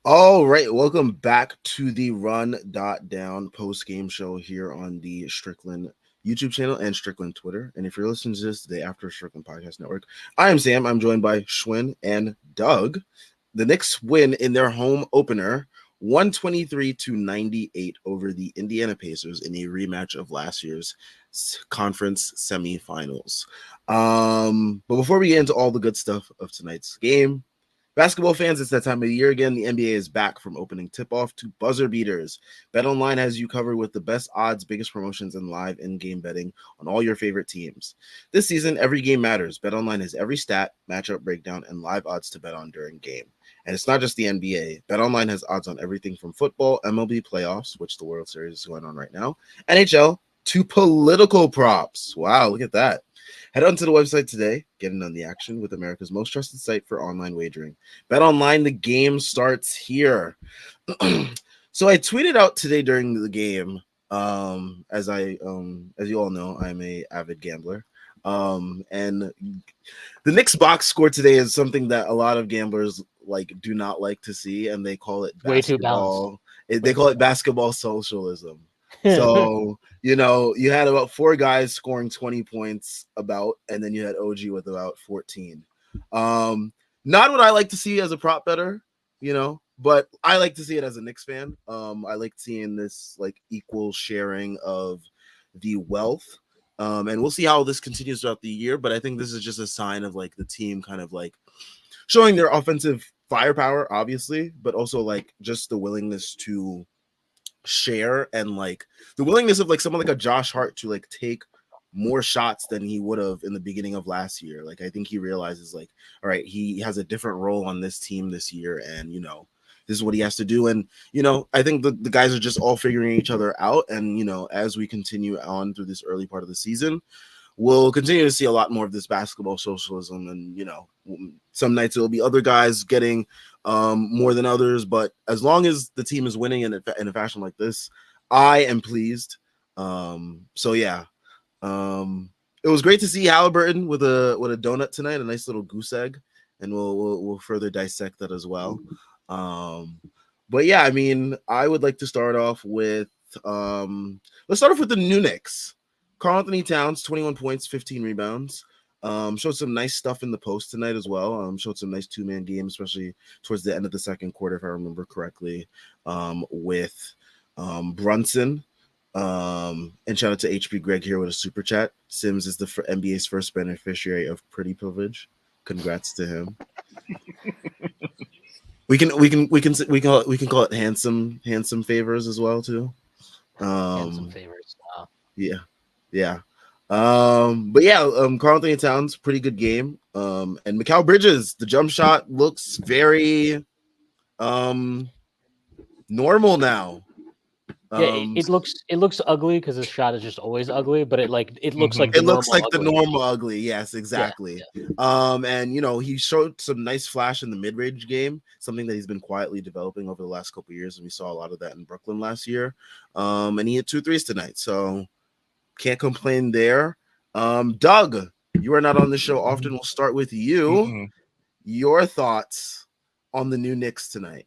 All right, welcome back to the Run.down post-game show here on the Strickland YouTube channel and Strickland Twitter. And if you're listening to this today after Strickland Podcast Network, I am Sam. I'm joined by Schwinn and Doug. The Knicks win in their home opener, 123-98 over the Indiana Pacers in a rematch of last year's conference semifinals. But before we get into all the good stuff of tonight's game, basketball fans, it's that time of the year again. The NBA is back from opening tip-off to buzzer beaters. BetOnline has you covered with the best odds, biggest promotions, and live in-game betting on all your favorite teams. This season, every game matters. BetOnline has every stat, matchup breakdown, and live odds to bet on during game. And it's not just the NBA. BetOnline has odds on everything from football, MLB playoffs, which the World Series is going on right now, NHL, to political props. Wow, look at that. Head on to the website today, get in on the action with America's most trusted site for online wagering. Bet online, the game starts here. So I tweeted out today during the game, as you all know, I'm a avid gambler. And the Knicks box score today is something that a lot of gamblers do not like to see, and they call it Way too balanced. basketball. They call it basketball socialism. So, you had about 4 guys scoring 20 points and then you had OG with about 14. Not what I like to see as a prop better, but I like to see it as a Knicks fan. I like seeing this equal sharing of the wealth. And we'll see how this continues throughout the year, but I think this is just a sign of the team kind of showing their offensive firepower, obviously, but also just the willingness to share and the willingness of someone like a Josh Hart to take more shots than he would have in the beginning of last year. I think he realizes all right, he has a different role on this team this year, and this is what he has to do. And I think the guys are just all figuring each other out, and as we continue on through this early part of the season, we'll continue to see a lot more of this basketball socialism. And some nights it'll be other guys getting more than others, but as long as the team is winning in a fashion like this, I am pleased. So yeah, it was great to see Haliburton with a donut tonight, a nice little goose egg, and we'll further dissect that as well. But yeah, I mean, I would like to start off with let's start off with the new Knicks. Karl-Anthony Towns, 21 points, 15 rebounds. Showed some nice stuff in the post tonight as well. Showed some nice two-man games, especially towards the end of the second quarter, if I remember correctly, with Brunson. And shout out to HB Greg here with a super chat. Sims is the NBA's first beneficiary of pretty privilege. Congrats to him. we can call it handsome favors as well too. Handsome favors. Wow. Yeah. But yeah, Karl-Anthony Towns, pretty good game. And Mikal Bridges, the jump shot looks very normal now. Yeah, it looks ugly because his shot is just always ugly, but it looks like the normal ugly. Yes, exactly. Yeah. And he showed some nice flash in the mid-range game, something that he's been quietly developing over the last couple of years, and we saw a lot of that in Brooklyn last year. And he hit 2 threes tonight, so can't complain there. Doug, you are not on the show often. We'll start with you. Mm-hmm. Your thoughts on the new Knicks tonight?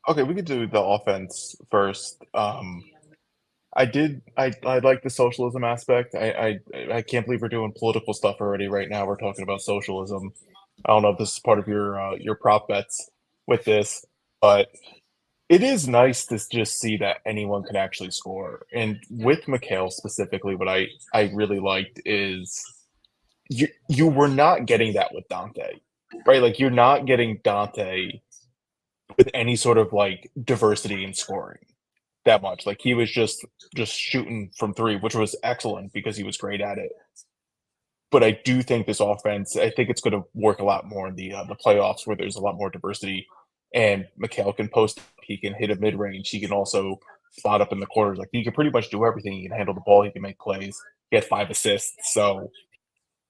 Okay, we could do the offense first. I like the socialism aspect. I can't believe we're doing political stuff already right now. We're talking about socialism. I don't know if this is part of your prop bets with this, but it is nice to just see that anyone can actually score. And with Mikal specifically, what I really liked is you were not getting that with Dante, right? You're not getting Dante with any sort of diversity in scoring that much. He was just shooting from 3, which was excellent because he was great at it. But I do think this offense, I think it's going to work a lot more in the playoffs where there's a lot more diversity. And Mikal can post, he can hit a mid-range, he can also spot up in the corners. He can pretty much do everything. He can handle the ball, he can make plays, he had 5 assists. So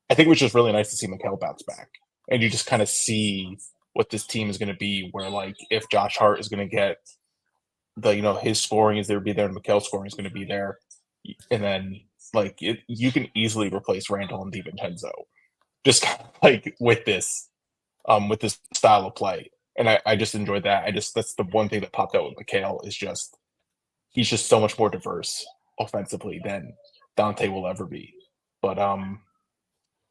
I think it was just really nice to see Mikal bounce back. And you just kind of see what this team is going to be, where if Josh Hart is going to get his scoring is there to be there, and Mikal's scoring is going to be there. And then you can easily replace Randall and DiVincenzo just with this style of play. And I just enjoyed that. That's the one thing that popped out with Mikal is just he's just so much more diverse offensively than Dante will ever be. But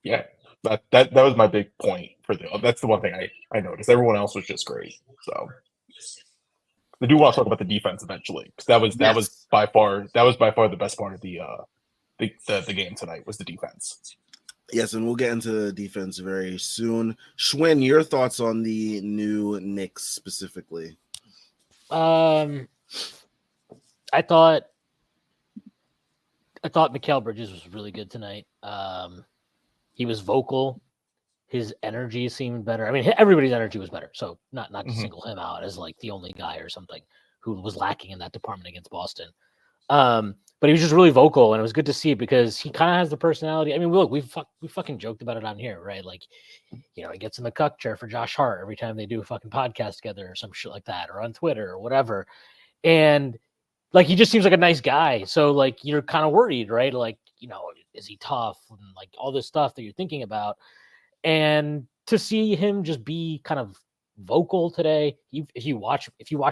yeah, that was my big point for that's the one thing I noticed. Everyone else was just great. So I do want to talk about the defense eventually, because that was by far the best part of the game tonight was the defense. Yes, and we'll get into defense very soon. Schwinn, your thoughts on the new Knicks specifically? I thought Mikal Bridges was really good tonight. He was vocal. His energy seemed better. I mean, everybody's energy was better. So not to single him out as like the only guy or something who was lacking in that department against Boston. But he was just really vocal, and it was good to see because he kind of has the personality. I mean, look, we fucking joked about it on here, right? Like, you know, he gets in the cuck chair for Josh Hart every time they do a fucking podcast together or some shit like that, or on Twitter or whatever. And like, he just seems like a nice guy. So like, you're kind of worried, right? Like, you know, is he tough and like all this stuff that you're thinking about. And to see him just be kind of vocal today, if you watch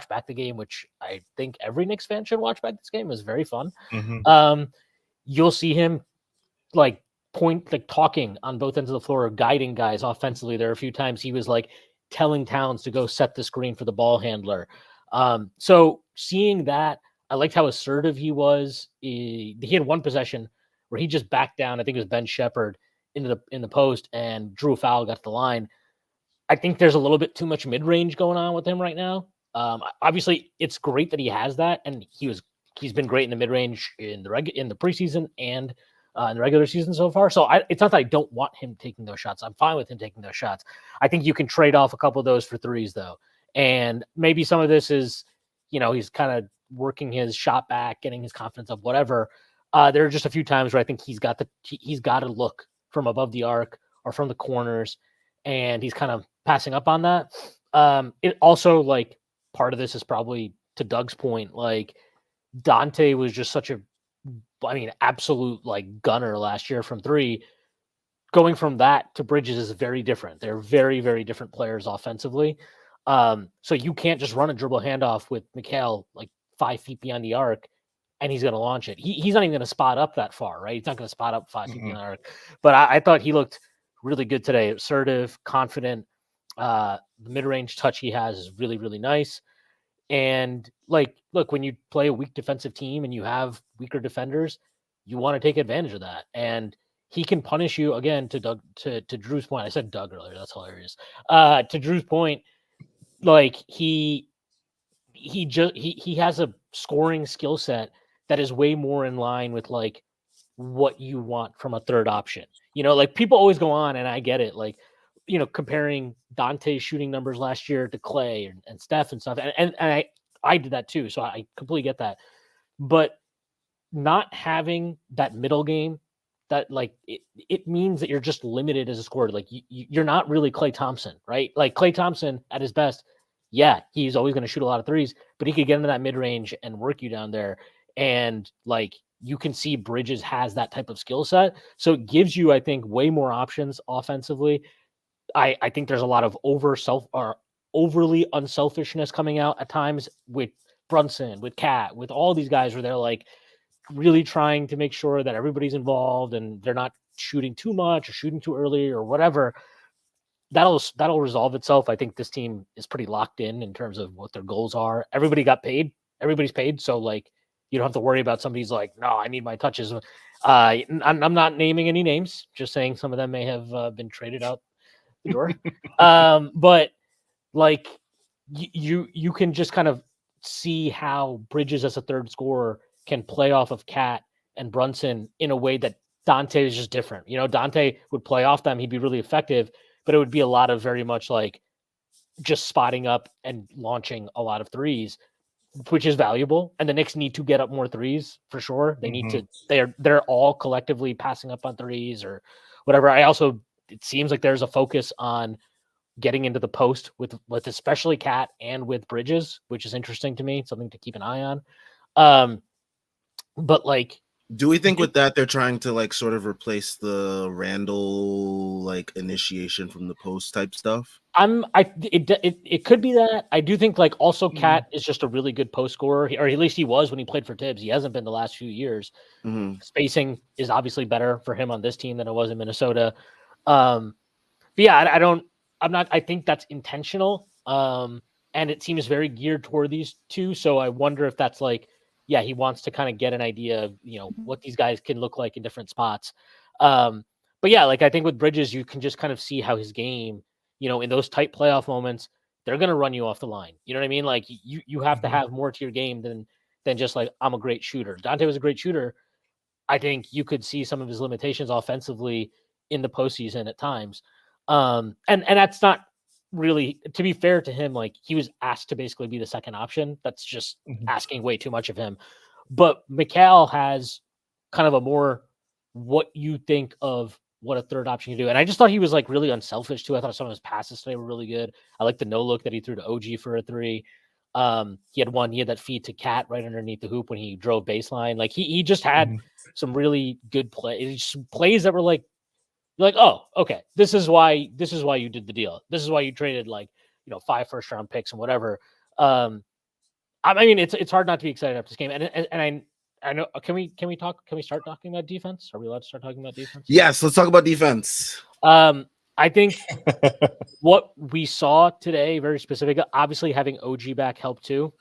back the game, which I think every Knicks fan should watch back this game, it was very fun. You'll see him like talking on both ends of the floor, guiding guys offensively. There are a few times he was like telling Towns to go set the screen for the ball handler. So seeing that, I liked how assertive he was. He had one possession where he just backed down. I think it was Ben Shepherd in the post and drew a foul, got to the line. I think there's a little bit too much mid-range going on with him right now. Obviously, it's great that he has that, and he's been great in the mid-range in the preseason and in the regular season so far. So it's not that I don't want him taking those shots. I'm fine with him taking those shots. I think you can trade off a couple of those for threes, though. And maybe some of this is, you know, he's kind of working his shot back, getting his confidence up, whatever. There are just a few times where I think he's got to look from above the arc or from the corners, and he's kind of passing up on that. It also, like, part of this is probably to Doug's point, like Dante was just such absolute like gunner last year from three. Going from that to Bridges is very different. They're very, very different players offensively. So you can't just run a dribble handoff with Mikal like 5 feet beyond the arc and he's going to launch it. He's not even going to spot up that far, right? He's not going to spot up 5 feet beyond the arc. But I thought he looked really good today. Assertive, confident. The mid-range touch he has is really, really nice. And like, look, when you play a weak defensive team and you have weaker defenders, you want to take advantage of that. And he can punish you again to Drew's point. I said Doug earlier. That's hilarious. To Drew's point, like he has a scoring skill set that is way more in line with like what you want from a third option. You know, like people always go on, and I get it, like, you know, comparing Dante's shooting numbers last year to Clay and Steph and stuff. And I did that too. So I completely get that. But not having that middle game, that like it means that you're just limited as a scorer. Like you're not really Klay Thompson, right? Like Klay Thompson at his best, yeah, he's always going to shoot a lot of threes, but he could get into that mid range and work you down there. And like you can see Bridges has that type of skill set. So it gives you, I think, way more options offensively. I think there's a lot of overly unselfishness coming out at times with Brunson, with Cat, with all these guys where they're like really trying to make sure that everybody's involved and they're not shooting too much or shooting too early or whatever. That'll resolve itself. I think this team is pretty locked in terms of what their goals are. Everybody got paid. Everybody's paid. So like, you don't have to worry about somebody's like, no, I need my touches. I'm not naming any names, just saying some of them may have been traded out the door. But like you can just kind of see how Bridges as a third scorer can play off of Cat and Brunson in a way that Dante is just different. You know, Dante would play off them. He'd be really effective, but it would be a lot of very much like just spotting up and launching a lot of threes, which is valuable. And the Knicks need to get up more threes for sure. They need to, they're all collectively passing up on threes or whatever. It seems like there's a focus on getting into the post with especially Cat and with Bridges, which is interesting to me, something to keep an eye on. But like Do we think with that they're trying to like sort of replace the Randall like initiation from the post type stuff? It could be that. I do think like also Cat is just a really good post scorer, or at least he was when he played for Tibbs. He hasn't been the last few years. Mm-hmm. Spacing is obviously better for him on this team than it was in Minnesota. But yeah, I think that's intentional. And it seems very geared toward these two. So I wonder if that's like, yeah, he wants to kind of get an idea of, what these guys can look like in different spots. But yeah, like I think with Bridges, you can just kind of see how his game, in those tight playoff moments, they're going to run you off the line. You know what I mean? Like you have to have more to your game than just like, I'm a great shooter. Dante was a great shooter. I think you could see some of his limitations offensively in the postseason at times. And that's not really, to be fair to him, like he was asked to basically be the second option. That's just asking way too much of him. But Mikal has kind of a more what you think of what a third option can do. And I just thought he was like really unselfish too. I thought some of his passes today were really good. I like the no look that he threw to OG for a three. He had that feed to Cat right underneath the hoop when he drove baseline. Like he just had some really good plays that were like, you're like, oh, okay, this is why you did the deal. This is why you traded 5 first-round picks and whatever. I mean, it's hard not to be excited after this game. And I know. Can we start talking about defense? Are we allowed to start talking about defense? Yes, let's talk about defense. I think what we saw today, very specific, obviously having OG back helped too.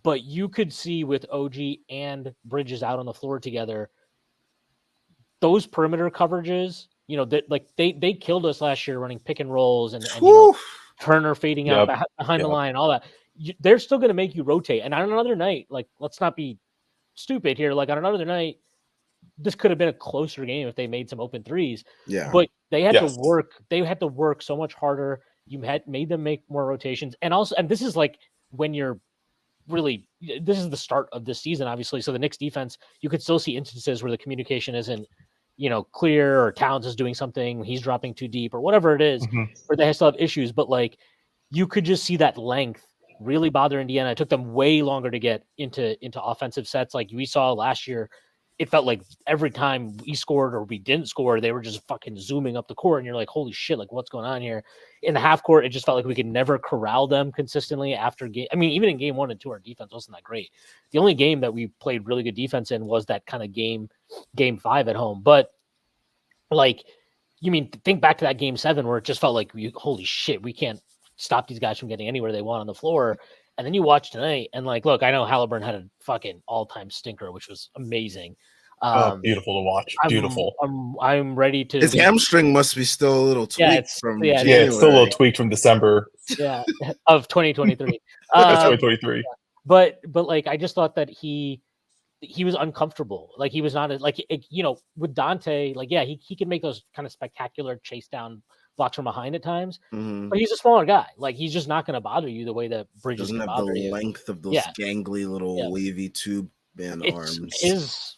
But you could see with OG and Bridges out on the floor together, those perimeter coverages, that like they killed us last year running pick and rolls and Turner fading out behind the line, all that. They're still going to make you rotate. And on another night, like let's not be stupid here. Like on another night, this could have been a closer game if they made some open threes. Yeah, but they had to work. They had to work so much harder. You had made them make more rotations, and this is like when you're really. This is the start of this season, obviously. So the Knicks defense, you could still see instances where the communication isn't, clear, or Towns is doing something, he's dropping too deep, or whatever it is, where they still have issues. But like, you could just see that length really bother Indiana. It took them way longer to get into offensive sets. Like we saw last year, it felt like every time we scored or we didn't score, they were just fucking zooming up the court, and you're like, holy shit, like what's going on here? In the half court, it just felt like we could never corral them consistently after game. I mean, even in game 1 and 2, our defense wasn't that great. The only game that we played really good defense in was that kind of game 5 at home. But like, think back to that game 7 where it just felt like, holy shit, we can't stop these guys from getting anywhere they want on the floor. And then you watch tonight, and like, look, I know Haliburton had a fucking all-time stinker, which was amazing. Beautiful to watch. Beautiful. I'm ready to. His hamstring must be still a little tweaked from January. Yeah, it's still a little tweaked from December. Yeah, of 2023. 2023. But like, I just thought that he was uncomfortable. Like he was not like with Dante. Like he can make those kind of spectacular chase down blocks from behind at times, but he's a smaller guy. Like he's just not going to bother you the way that Bridges doesn't have the length of those gangly little wavy tube man arms. His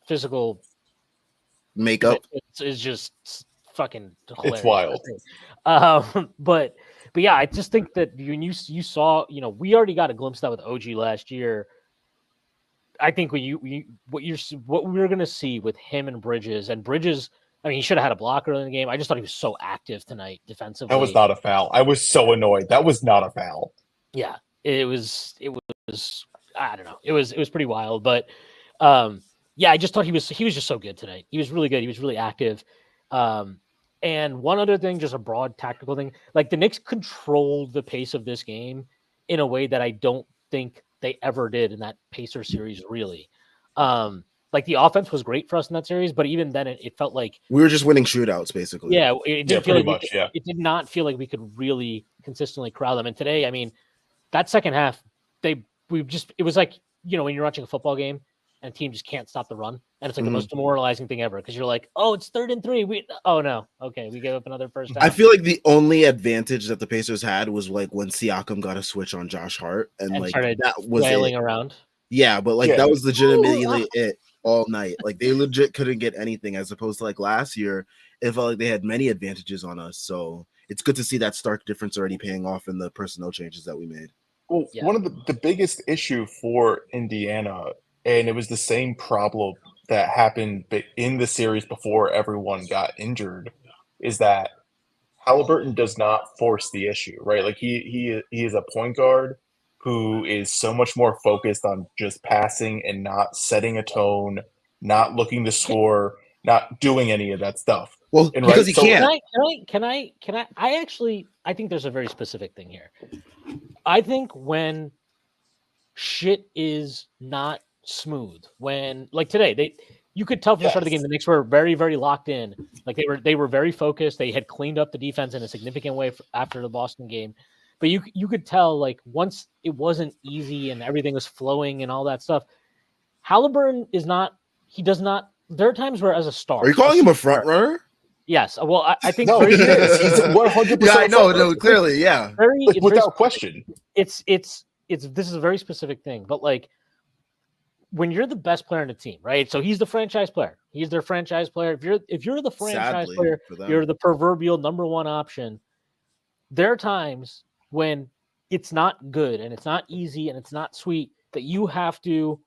physical makeup is just fucking hilarious. It's wild. But yeah, I just think that you saw, we already got a glimpse of that with OG last year. I think what we're going to see with him and Bridges, I mean, he should have had a block early in the game. I just thought he was so active tonight defensively. That was not a foul. I was so annoyed. That was not a foul. Yeah, it was. I don't know. It was pretty wild, but yeah, I just thought he was just so good tonight. He was really good. He was really active. And one other thing, just a broad tactical thing, like the Knicks controlled the pace of this game in a way that I don't think they ever did in that Pacer series. Really. Like the offense was great for us in that series, but even then it felt like we were just winning shootouts basically. Yeah, it didn't feel like it did not feel like we could really consistently corral them. And today, I mean, that second half, it was like, when you're watching a football game and a team just can't stop the run, and it's like the most demoralizing thing ever because you're like, oh, it's 3rd and 3. We gave up another first down. I feel like the only advantage that the Pacers had was like when Siakam got a switch on Josh Hart and like that was wailing around. Yeah, but like that was legitimately it all night. Like they legit couldn't get anything, as opposed to like last year. It felt like they had many advantages on us. So it's good to see that stark difference already paying off in the personnel changes that we made. Well, one of the biggest issue for Indiana, and it was the same problem that happened in the series before everyone got injured is that Haliburton does not force the issue, right? Like he is a point guard who is so much more focused on just passing and not setting a tone, not looking to score, not doing any of that stuff. Well, And because he can't. I think there's a very specific thing here. I think when shit is not smooth, when like today, you could tell from the start of the game, the Knicks were very, very locked in. Like they were very focused. They had cleaned up the defense in a significant way after the Boston game. But you could tell, like, once it wasn't easy and everything was flowing and all that stuff, Haliburton is not. He does not. There are times where, as a star, Are you calling him a front runner? Yes. Well, I think no, he is. He's 100%. Yeah, I know. No, clearly, yeah. Without question. This is a very specific thing, but like, when you're the best player in the team, right? So he's the franchise player. He's their franchise player. If you're the franchise player, you're the proverbial number one option. There are times when it's not good and it's not easy and it's not sweet that you have to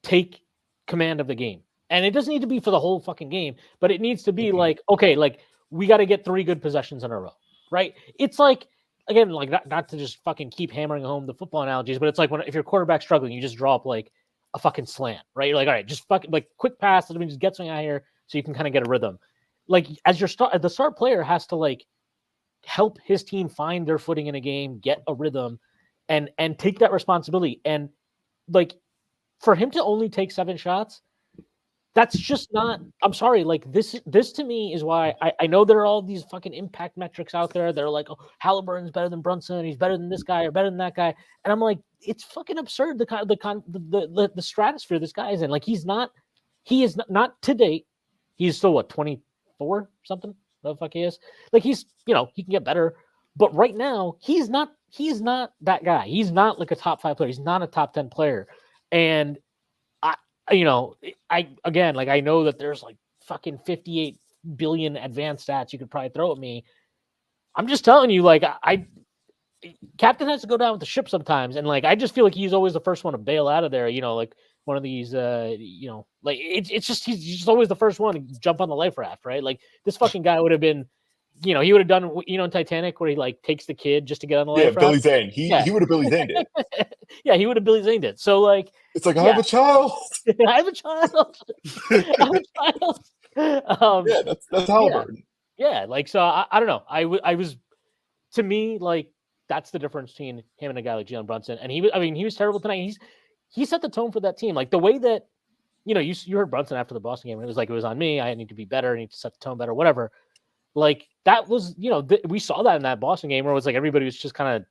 take command of the game. And it doesn't need to be for the whole fucking game, but it needs to be like, okay, like we got to get 3 good possessions in a row, right? It's like, again, like not to just fucking keep hammering home the football analogies, but it's like if your quarterback's struggling, you just draw up like a fucking slant, right? You're like, all right, just fucking like quick pass. Let me just get something out here so you can kind of get a rhythm. Like as the star player has to like help his team find their footing in a game, get a rhythm, and take that responsibility. And like for him to only take 7 shots, that's just not. I'm sorry. Like this to me is why I know there are all these fucking impact metrics out there. They're like, oh, Haliburton's better than Brunson. He's better than this guy or better than that guy. And I'm like, it's fucking absurd. The stratosphere this guy is in. Like he is not to date. He's still what 24 something. The fuck he is. Like he can get better. But right now he's not that guy. He's not like a top 5 player. He's not a top 10 player. And I know that there's like fucking 58 billion advanced stats you could probably throw at me. I'm just telling you, like, captain has to go down with the ship sometimes. And like, I just feel like he's always the first one to bail out of there, like one of these, like it's just, he's just always the first one to jump on the life raft, right? Like this fucking guy would have been, he would have done, in Titanic where he like takes the kid just to get on the life raft. Billy Zane. He would have Billy Zaned it. Yeah, he would have Billy Zaned it. So like, it's like, I have a child. I have a child. Yeah, that's Haliburton. Yeah, like, so I don't know. I was, to me, like, that's the difference between him and a guy like Jalen Brunson. And he was terrible tonight. He set the tone for that team. Like the way that, you heard Brunson after the Boston game, and it was like, it was on me. I need to be better. I need to set the tone better, whatever. Like that was, we saw that in that Boston game where it was like, everybody was just kind of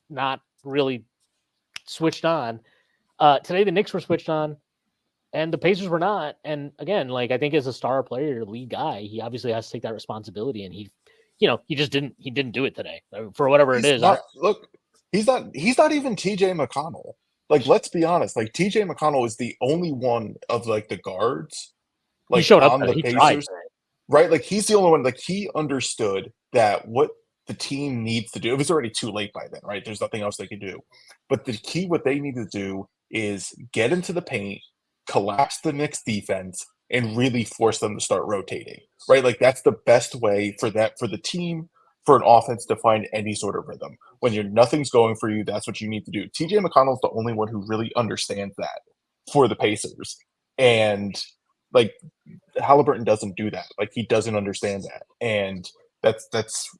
not really switched on. Today, the Knicks were switched on and the Pacers were not. And again, like, I think as a star player, lead guy, he obviously has to take that responsibility. And he just didn't do it today for whatever it is. Look, he's not even TJ McConnell. Like, let's be honest. Like, TJ McConnell is the only one of like the guards. Like, he showed up on the Pacers, right? Like, he's the only one. Like, he understood that what the team needs to do. It was already too late by then, right? There's nothing else they could do. But the key, what they need to do is get into the paint, collapse the Knicks defense, and really force them to start rotating, right? Like that's the best way for the team, for an offense to find any sort of rhythm. When nothing's going for you, that's what you need to do. TJ McConnell's the only one who really understands that for the Pacers. And like Haliburton doesn't do that. Like he doesn't understand that. And that's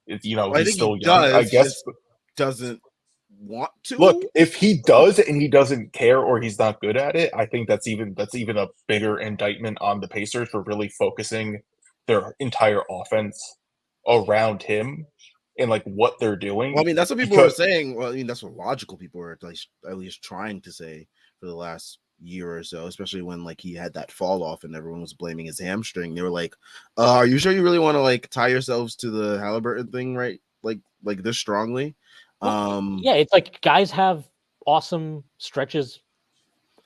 he's still young. I guess doesn't want to. Look, if he does and he doesn't care or he's not good at it, I think that's even a bigger indictment on the Pacers for really focusing their entire offense around him and like what they're doing. Well, I mean, that's what people are saying. Well, I mean, that's what logical people are at least trying to say for the last year or so, especially when like he had that fall off and everyone was blaming his hamstring. They were like, are you sure you really want to like tie yourselves to the Haliburton thing, right? Like this strongly? Yeah, it's like guys have awesome stretches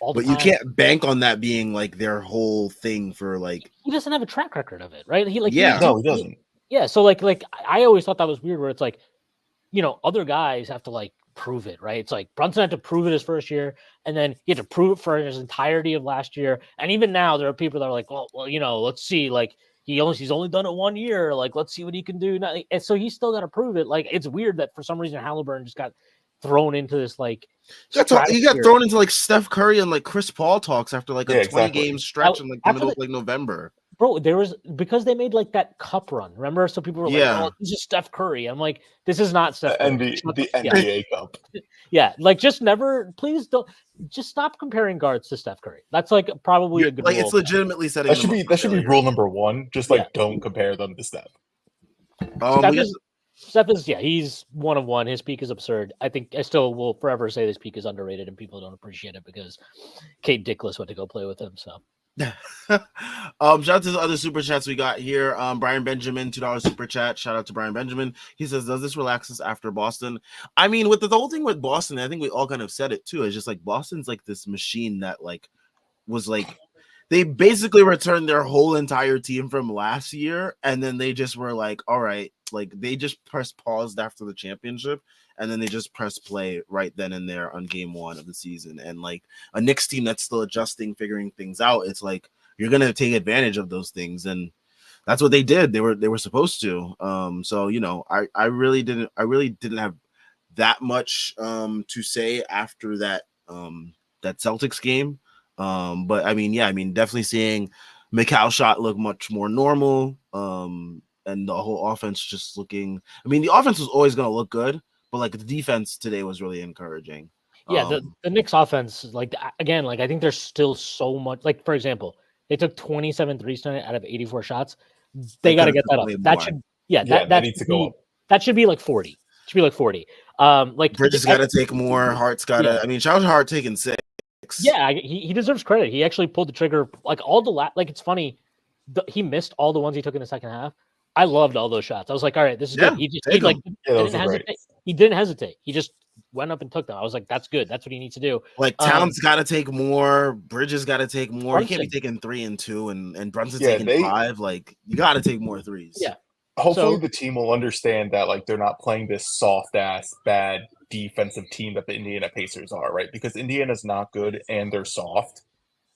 all the time. But you can't bank on that being like their whole thing for like. He doesn't have a track record of it, right? He doesn't. Yeah, so like I always thought that was weird where it's like, other guys have to like prove it, right? It's like Brunson had to prove it his first year, and then he had to prove it for his entirety of last year. And even now, there are people that are like, well, let's see, like he's only done it 1 year, like let's see what he can do. And so he's still got to prove it. Like it's weird that for some reason Haliburton just got thrown into this like he got thrown into like Steph Curry and like Chris Paul talks after like a 20-game stretch in like the middle of like November. Bro, there was because they made like that cup run. Remember, so people were like, "Oh, this is Steph Curry." I'm like, "This is not Steph Curry." The NBA Cup. Yeah, like please don't just stop comparing guards to Steph Curry. That's like probably a good like rule. It's legitimately setting. That should be rule number 1. Just like don't compare them to Steph. Steph is he's 1 of 1. His peak is absurd. I think I still will forever say this peak is underrated and people don't appreciate it because Kate Dickless went to go play with him. So. Shout out to the other super chats we got here. Brian Benjamin, $2 super chat. Shout out to Brian Benjamin. He says, does this relax us after Boston? I mean, with the whole thing with Boston, I think we all kind of said it too. It's just like Boston's like this machine that like was like they basically returned their whole entire team from last year, and then they just were like, all right, like they just pressed paused after the championship, and then they just press play right then and there on game 1 of the season. And like a Knicks team that's still adjusting, figuring things out, it's like you're gonna take advantage of those things, and that's what they did. They were supposed to. So I really didn't have that much to say after that Celtics game. But I mean, definitely seeing Mikal shot look much more normal. And the whole offense just looking. I mean, the offense was always going to look good, but like the defense today was really encouraging. Yeah, the Knicks offense, like again, like I think there's still so much. Like for example, they took 27 threes tonight out of 84 shots. They got to get that up. That should that needs to go up. That should be like 40. It should be like 40. Like Bridges got to take more. Hart's got to. I mean, shout out to Hart taking 6. Yeah, he deserves credit. He actually pulled the trigger. Like all the like it's funny. He missed all the ones he took in the second half. I loved all those shots. I was like, all right, this is good. He didn't hesitate. He didn't hesitate. He just went up and took them. I was like, that's good. That's what he needs to do. Like Towns got to take more. Bridges got to take more. Brunson. He can't be taking 3 and 2, and Brunson taking 5. Like you got to take more threes. Yeah. Hopefully the team will understand that like they're not playing this soft ass bad defensive team that the Indiana Pacers are, right? Because Indiana's not good and they're soft.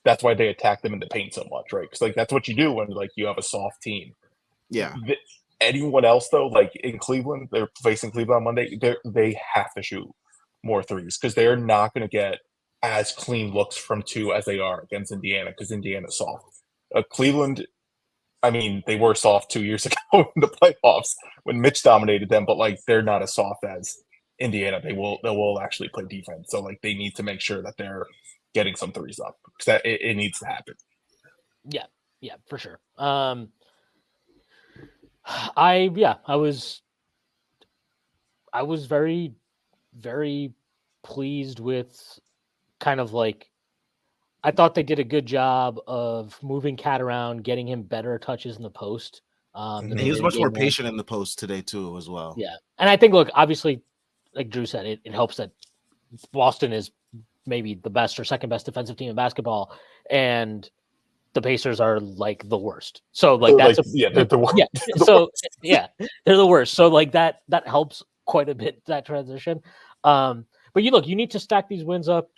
That's why they attack them in the paint so much, right? Because like that's what you do when like you have a soft team. Yeah. Anyone else though, like in Cleveland, they're facing Cleveland on Monday. They have to shoot more threes because they're not going to get as clean looks from 2 as they are against Indiana because Indiana's soft. Cleveland, I mean, they were soft 2 years ago in the playoffs when Mitch dominated them, but like they're not as soft as Indiana. They will actually play defense. So like they need to make sure that they're getting some threes up because it needs to happen. Yeah, for sure. I was very, very pleased with kind of like I thought they did a good job of moving Cat around, getting him better touches in the post. He was much more patient in the post today too, as well. Yeah, and I think, look, obviously, like Drew said, it helps that Boston is maybe the best or second best defensive team in basketball, and the Pacers are like the worst. So like they're the worst. Yeah, they're the worst. So like that helps quite a bit, that transition. But you need to stack these wins up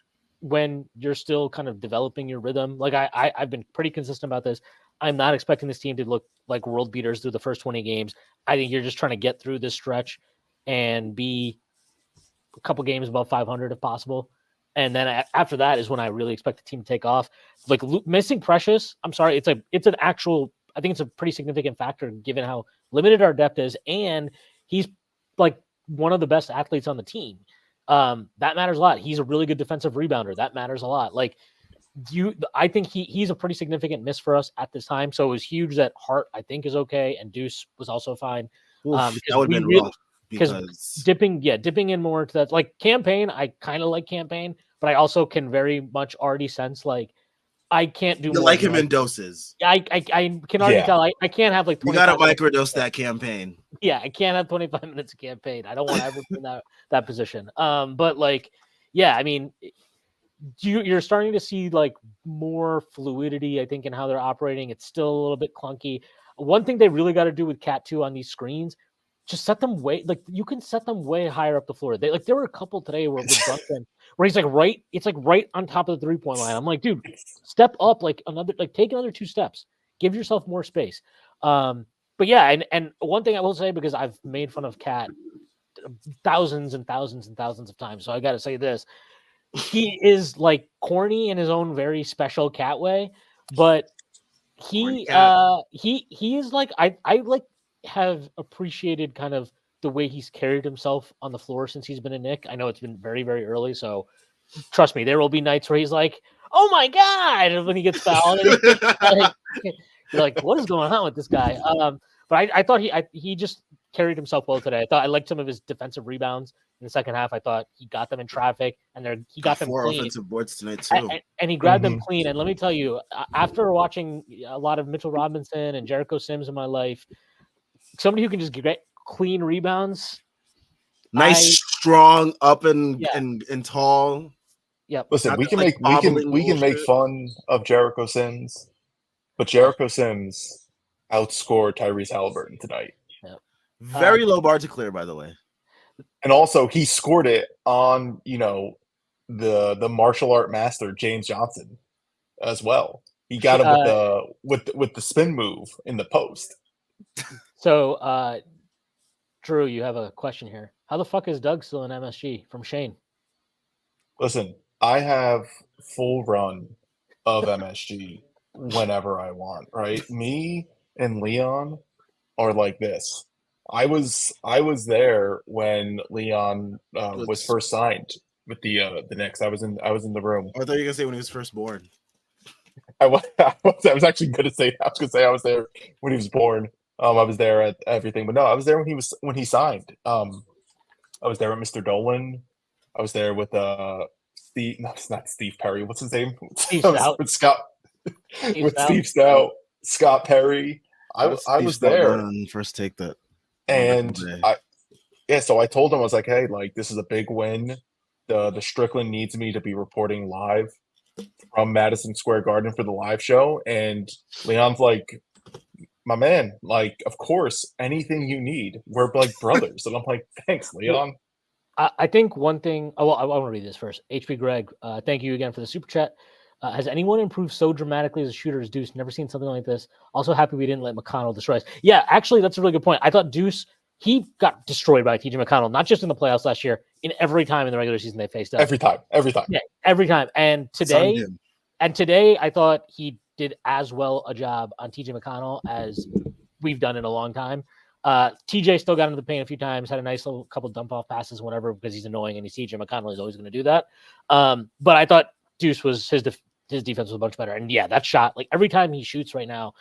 when you're still kind of developing your rhythm. Like I've been pretty consistent about this. I'm not expecting this team to look like world beaters through the first 20 games. I think you're just trying to get through this stretch and be a couple games above 500 if possible. And then after that is when I really expect the team to take off. Like missing Precious, I'm sorry, it's an actual. I think it's a pretty significant factor given how limited our depth is, and he's like one of the best athletes on the team. That matters a lot. He's a really good defensive rebounder. That matters a lot. Like I think he's a pretty significant miss for us at this time. So it was huge that Hart, I think, is okay, and Deuce was also fine. That would have been rough. Because dipping in more into that, like Campaign, I kind of like Campaign, but I also can very much already sense like I can't do. You more like him in doses. I can already tell. I can't have like. You got to microdose that Campaign. Yeah, I can't have 25 minutes of Campaign. I don't want to ever be in that position. But like, yeah, I mean, you're starting to see like more fluidity, I think, in how they're operating. It's still a little bit clunky. One thing they really got to do with Cat 2 on these screens just set them you can set them way higher up the floor. There were a couple today where with Brunson where he's it's right on top of the 3-point line. I'm like, dude, step up take another 2 steps. Give yourself more space. But yeah, and one thing I will say, because I've made fun of Cat thousands and thousands and thousands of times, so I got to say this: he is corny in his own very special Cat way, but he is I have appreciated kind of the way he's carried himself on the floor since he's been a Knick. I know it's been very, very early, so trust me, there will be nights where he's like, "Oh my god!" when he gets fouled. You're like, what is going on with this guy? But I thought he just carried himself well today. I liked some of his defensive rebounds in the second half. I thought he got them in traffic, and he got them 4 clean. offensive boards tonight too. And he grabbed them clean. And let me tell you, after watching a lot of Mitchell Robinson and Jericho Sims in my life, somebody who can just get clean rebounds, strong, up and tall. Yep. Listen, we can make fun of Jericho Sims, but Jericho Sims outscored Tyrese Haliburton tonight. Yep. Very low bar to clear, by the way. And also, he scored it on the martial art master James Johnson as well. He got him with the spin move in the post. So, Drew, you have a question here. How the fuck is Doug still in MSG? From Shane. Listen, I have full run of MSG whenever I want, right? Me and Leon are like this. I was there when Leon was first signed with the Knicks. I was in the room. I thought you were gonna say when he was first born. I was actually gonna say I was there when he was born. I was there at everything, but no, I was there when he signed. I was there with Mr. Dolan. I was there with Steve. No, it's not Steve Perry. What's his name? Steve Stout. With Scott. Steve Stout, Scott Perry. I was there on First Take that. And so I told him, I was like, hey, this is a big win. The Strickland needs me to be reporting live from Madison Square Garden for the live show. And Leon's like, my man, of course, anything you need. We're brothers. And I'm like, thanks, Leon. I think one thing, I want to read this first. HP Greg, thank you again for the super chat. Has anyone improved so dramatically as a shooter as Deuce? Never seen something like this. Also happy we didn't let McConnell destroy us. Yeah, actually, that's a really good point. I thought Deuce, he got destroyed by TJ McConnell, not just in the playoffs last year, in every time in the regular season they faced up. Every time. Yeah, every time. And today, I thought he did as well a job on TJ McConnell as we've done in a long time. TJ still got into the paint a few times, had a nice little couple dump off passes, whatever, because he's annoying and he's TJ McConnell. He's always going to do that. But I thought Deuce was his defense was a bunch better. And yeah, that shot, every time he shoots right now,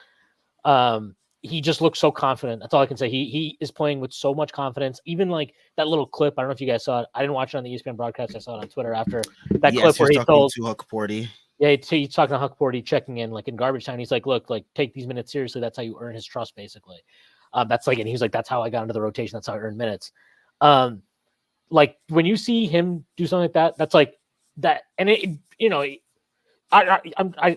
he just looks so confident. That's all I can say. He is playing with so much confidence. Even that little clip, I don't know if you guys saw it. I didn't watch it on the ESPN broadcast. I saw it on Twitter after that clip where he told to Huckporty. Yeah, he's talking to Huckporty, checking in in garbage time. He's like, look, take these minutes seriously. That's how you earn his trust, basically. That's and he's like, that's how I got into the rotation. That's how I earned minutes. When you see him do something like that, that's that. And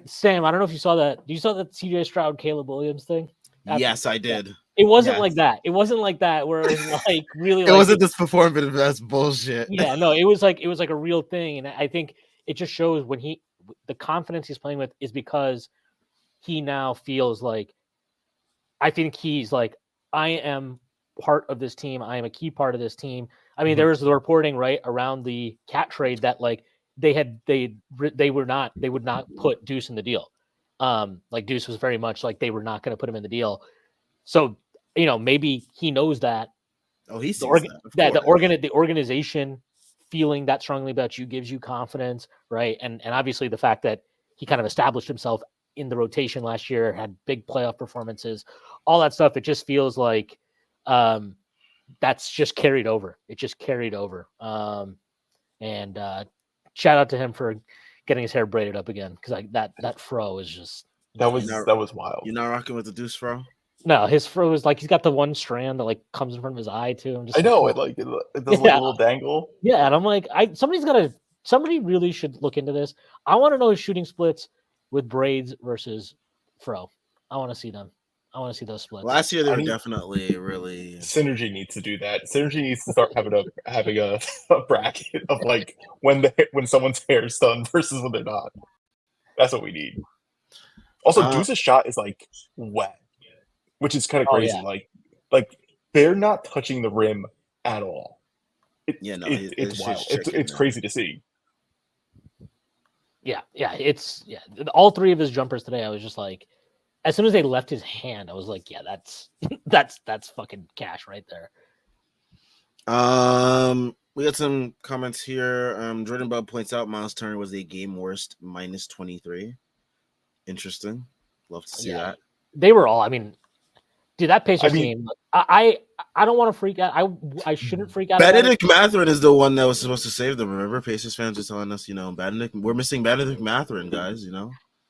Sam, I don't know if you saw that. You saw that CJ Stroud, Caleb Williams thing? Yes, I did. It wasn't like that. It wasn't like that where it was really. It wasn't this performative. That's bullshit. Yeah, no, it was a real thing, and I think it just shows when the confidence he's playing with is because he now feels I think he's I am part of this team. I am a key part of this team. I mean, there was the reporting right around the Cat trade that they would not put Deuce in the deal. Deuce was very much they were not going to put him in the deal. So, maybe he knows that. Oh, he sees the organization feeling that strongly about you gives you confidence, right? And obviously the fact that he kind of established himself in the rotation last year, had big playoff performances, all that stuff. It just feels that's just carried over. It just carried over. And shout out to him for getting his hair braided up again, because that fro is just that was wild. You're not rocking with the Deuce fro? No, his fro is he's got the one strand that comes in front of his eye too. I know it does a little dangle. Yeah, and I'm somebody really should look into this. I want to know his shooting splits with braids versus fro. I want to see them. I want to see those splits. Last year they were definitely really. Synergy needs to do that. Synergy needs to start having a bracket of like when someone's hair is done versus when they're not. That's what we need. Also, Deuce's shot is like wet, which is kind of crazy. Yeah. Like they're not touching the rim at all. It's wild. It's crazy to see. Yeah. All three of his jumpers today, I was just like, as soon as they left his hand, I was like, yeah, that's fucking cash right there. We got some comments here. Jordan Bub points out Miles Turner was a game worst -23. Interesting. Love to see that. They were all. I mean, dude, that Pacers game. I don't want to freak out. I shouldn't freak out. Benedict Mathurin is the one that was supposed to save them. Remember, Pacers fans are telling us, we're missing Benedict Mathurin, guys.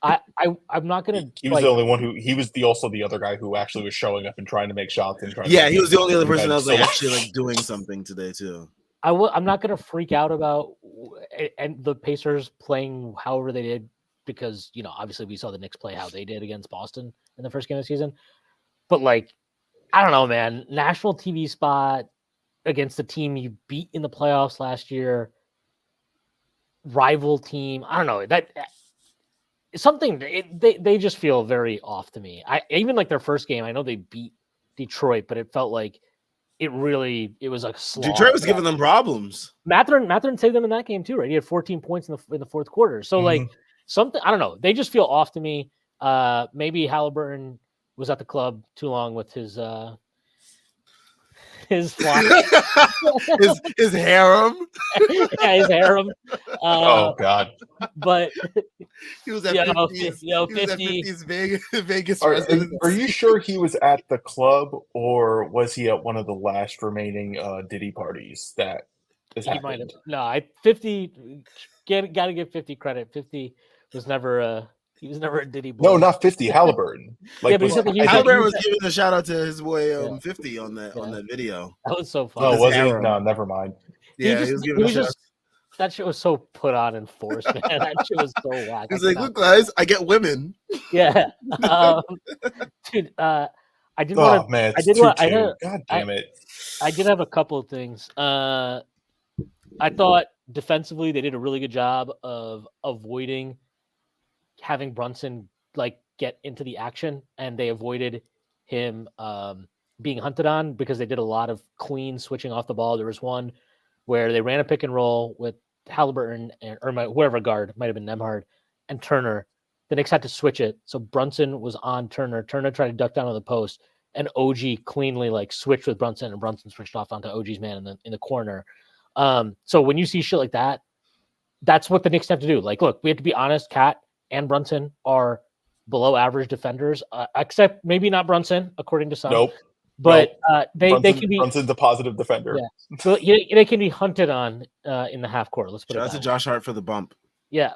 I'm not gonna. He was the only one he was also the other guy who actually was showing up and trying to make shots and trying. Yeah, he was the only other person that was actually doing something today too. I'm not gonna freak out about and the Pacers playing however they did because obviously we saw the Knicks play how they did against Boston in the first game of the season, but like I don't know, man. National TV spot against the team you beat in the playoffs last year, rival team. I don't know that. Something they just feel very off to me. Even like their first game, I know they beat Detroit, but it felt like it was like a slog. Detroit was giving them problems. Mathurin saved them in that game too, right? He had 14 points in the fourth quarter. So like something, I don't know. They just feel off to me. Maybe Haliburton was at the club too long with his flock. his harem. Yeah, his harem. Oh God! But he was at 50's Vegas. Are you sure he was at the club or was he at one of the last remaining Diddy parties that has happened? Might have. No, 50. Got to give 50 credit. 50 was never he was never a Diddy boy. No, not 50. Haliburton. But Haliburton was giving a shout out to his boy 50 on that video. That was so fun. No, was he? No, never mind. Yeah, he was giving a shout out. That shit was so put on and forced, man. That shit was so whack. He's like, look, guys, I get women. Yeah. Dude, I did want to. Man, God damn it. I did have a couple of things. I thought defensively they did a really good job of avoiding having Brunson like get into the action, and they avoided him being hunted on because they did a lot of clean switching off the ball. There was one where they ran a pick and roll with Haliburton or whoever guard, might have been Nemhard and Turner. The Knicks had to switch it. So Brunson was on Turner. Turner tried to duck down on the post, and OG cleanly like switched with Brunson, and Brunson switched off onto OG's man in the corner. So when you see shit like that, that's what the Knicks have to do. Like, look, we have to be honest. Cat and Brunson are below average defenders, except maybe not Brunson, according to some. Nope. But they can be Brunson's a positive defender. Yeah. So they can be hunted on in the half court. Let's put it that way. Josh Hart for the bump. Yeah.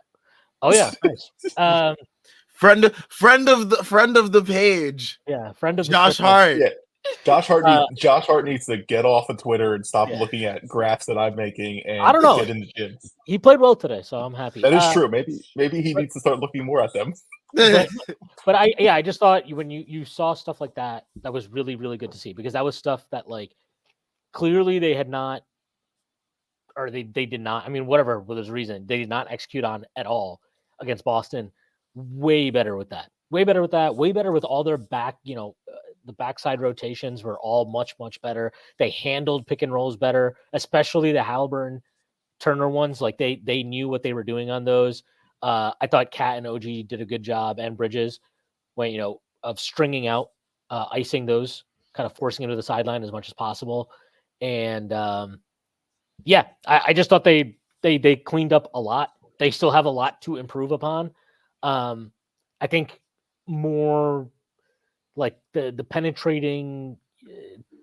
Oh yeah. Nice. Friend of the page. Yeah. Friend of Josh Hart. Yeah. Josh Hart needs to get off of Twitter and stop looking at graphs that I'm making and I don't know. get in the gym. He played well today, so I'm happy. That is true. Maybe he needs to start looking more at them. But I just thought when you saw stuff like that was really, really good to see, because that was stuff that like clearly they had not, or they did not. I mean, whatever was a reason, they did not execute on at all against Boston. Way better with that. Way better with all their back, the backside rotations were all much, much better. They handled pick and rolls better, especially the Haliburton Turner ones. Like they knew what they were doing on those. I thought Cat and OG did a good job, and Bridges, when of stringing out, icing those, kind of forcing them to the sideline as much as possible. And I just thought they cleaned up a lot. They still have a lot to improve upon. I think more like the penetrating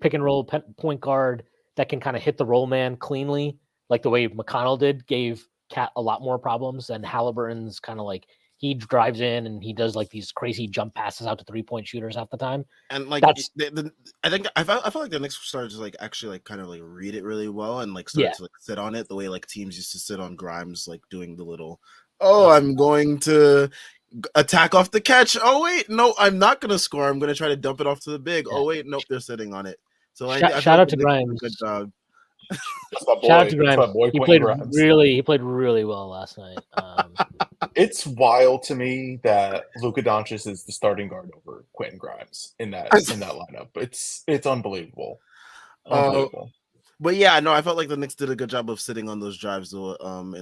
pick and roll point guard that can kind of hit the roll man cleanly, like the way McConnell did, gave Cat a lot more problems. And Haliburton's kind of like, he drives in and he does like these crazy jump passes out to 3-point shooters half the time. And like, I felt like the Knicks started to like actually like kind of like read it really well and like start to like sit on it the way like teams used to sit on Grimes, like doing the little, I'm going to Attack off the catch. Oh wait, no, I'm not gonna score. I'm gonna try to dump it off to the big. Yeah. Oh wait, nope, they're sitting on it. So I Shout feel out like to the Knicks did a Grimes. good job. That's my boy. Shout out to That's Grimes. my boy. He Quentin played Grimes. really well last night. It's wild to me that Luka Doncic is the starting guard over Quentin Grimes in that lineup. It's unbelievable. Unbelievable. But yeah, no, I felt like the Knicks did a good job of sitting on those drives in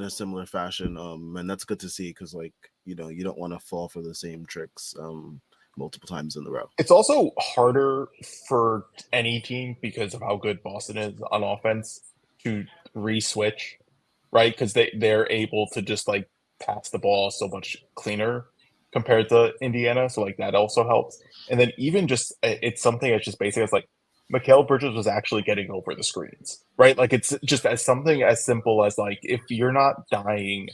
a similar fashion. And that's good to see because, like, you don't want to fall for the same tricks multiple times in the row. It's also harder for any team because of how good Boston is on offense to re-switch, right? Because they're able to just like pass the ball so much cleaner compared to Indiana. So like that also helps. And then even just it's something that's just basic as like Mikal Bridges was actually getting over the screens, right? Like it's just as something as simple as like if you're not dying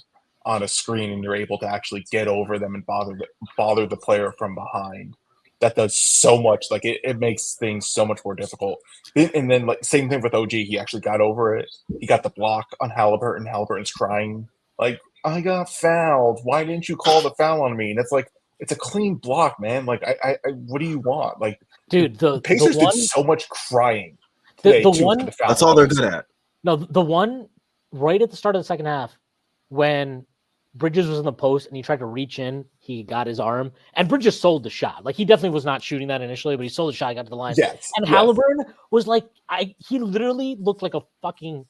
on a screen and you're able to actually get over them and bother the player from behind, that does so much. Like it makes things so much more difficult. And then like same thing with OG, he actually got over it. He got the block on Haliburton. Haliburton's crying like, I got fouled. Why didn't you call the foul on me? And it's like it's a clean block, man. Like I what do you want? Like, dude, the Pacers one, did so much crying today the too one for the foul. That's all they're good at. No, the one right at the start of the second half when Bridges was in the post and he tried to reach in, he got his arm, and Bridges sold the shot. Like he definitely was not shooting that initially, but he sold the shot, got to the line. Yes, and yes. Haliburton was like, he literally looked like a fucking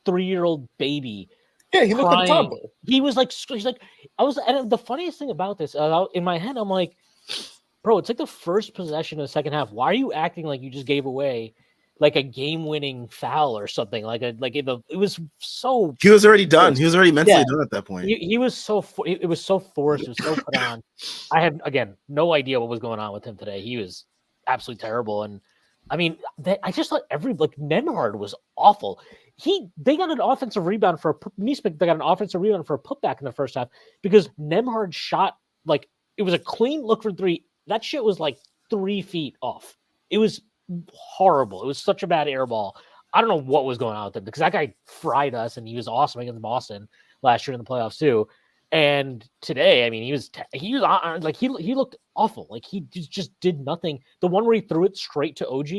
3-year-old baby. Yeah, he looked like a crying. toddler. He was like, and the funniest thing about this, in my head, I'm like, bro, it's like the first possession of the second half. Why are you acting like you just gave away like a game-winning foul or something? It was so. He was already done. He was already mentally done at that point. He was so. It was so forced. It was so put on. I had again no idea what was going on with him today. He was absolutely terrible, and I mean, I just thought Nembhard was awful. They got an offensive rebound for Neesmith. They got an offensive rebound for a putback in the first half because Nembhard shot like it was a clean look for three. That shit was like 3 feet off. It was horrible. It was such a bad air ball. I don't know what was going on with him because that guy fried us and he was awesome against Boston last year in the playoffs too. And today, I mean, he was like he looked awful. Like he just did nothing. The one where he threw it straight to OG,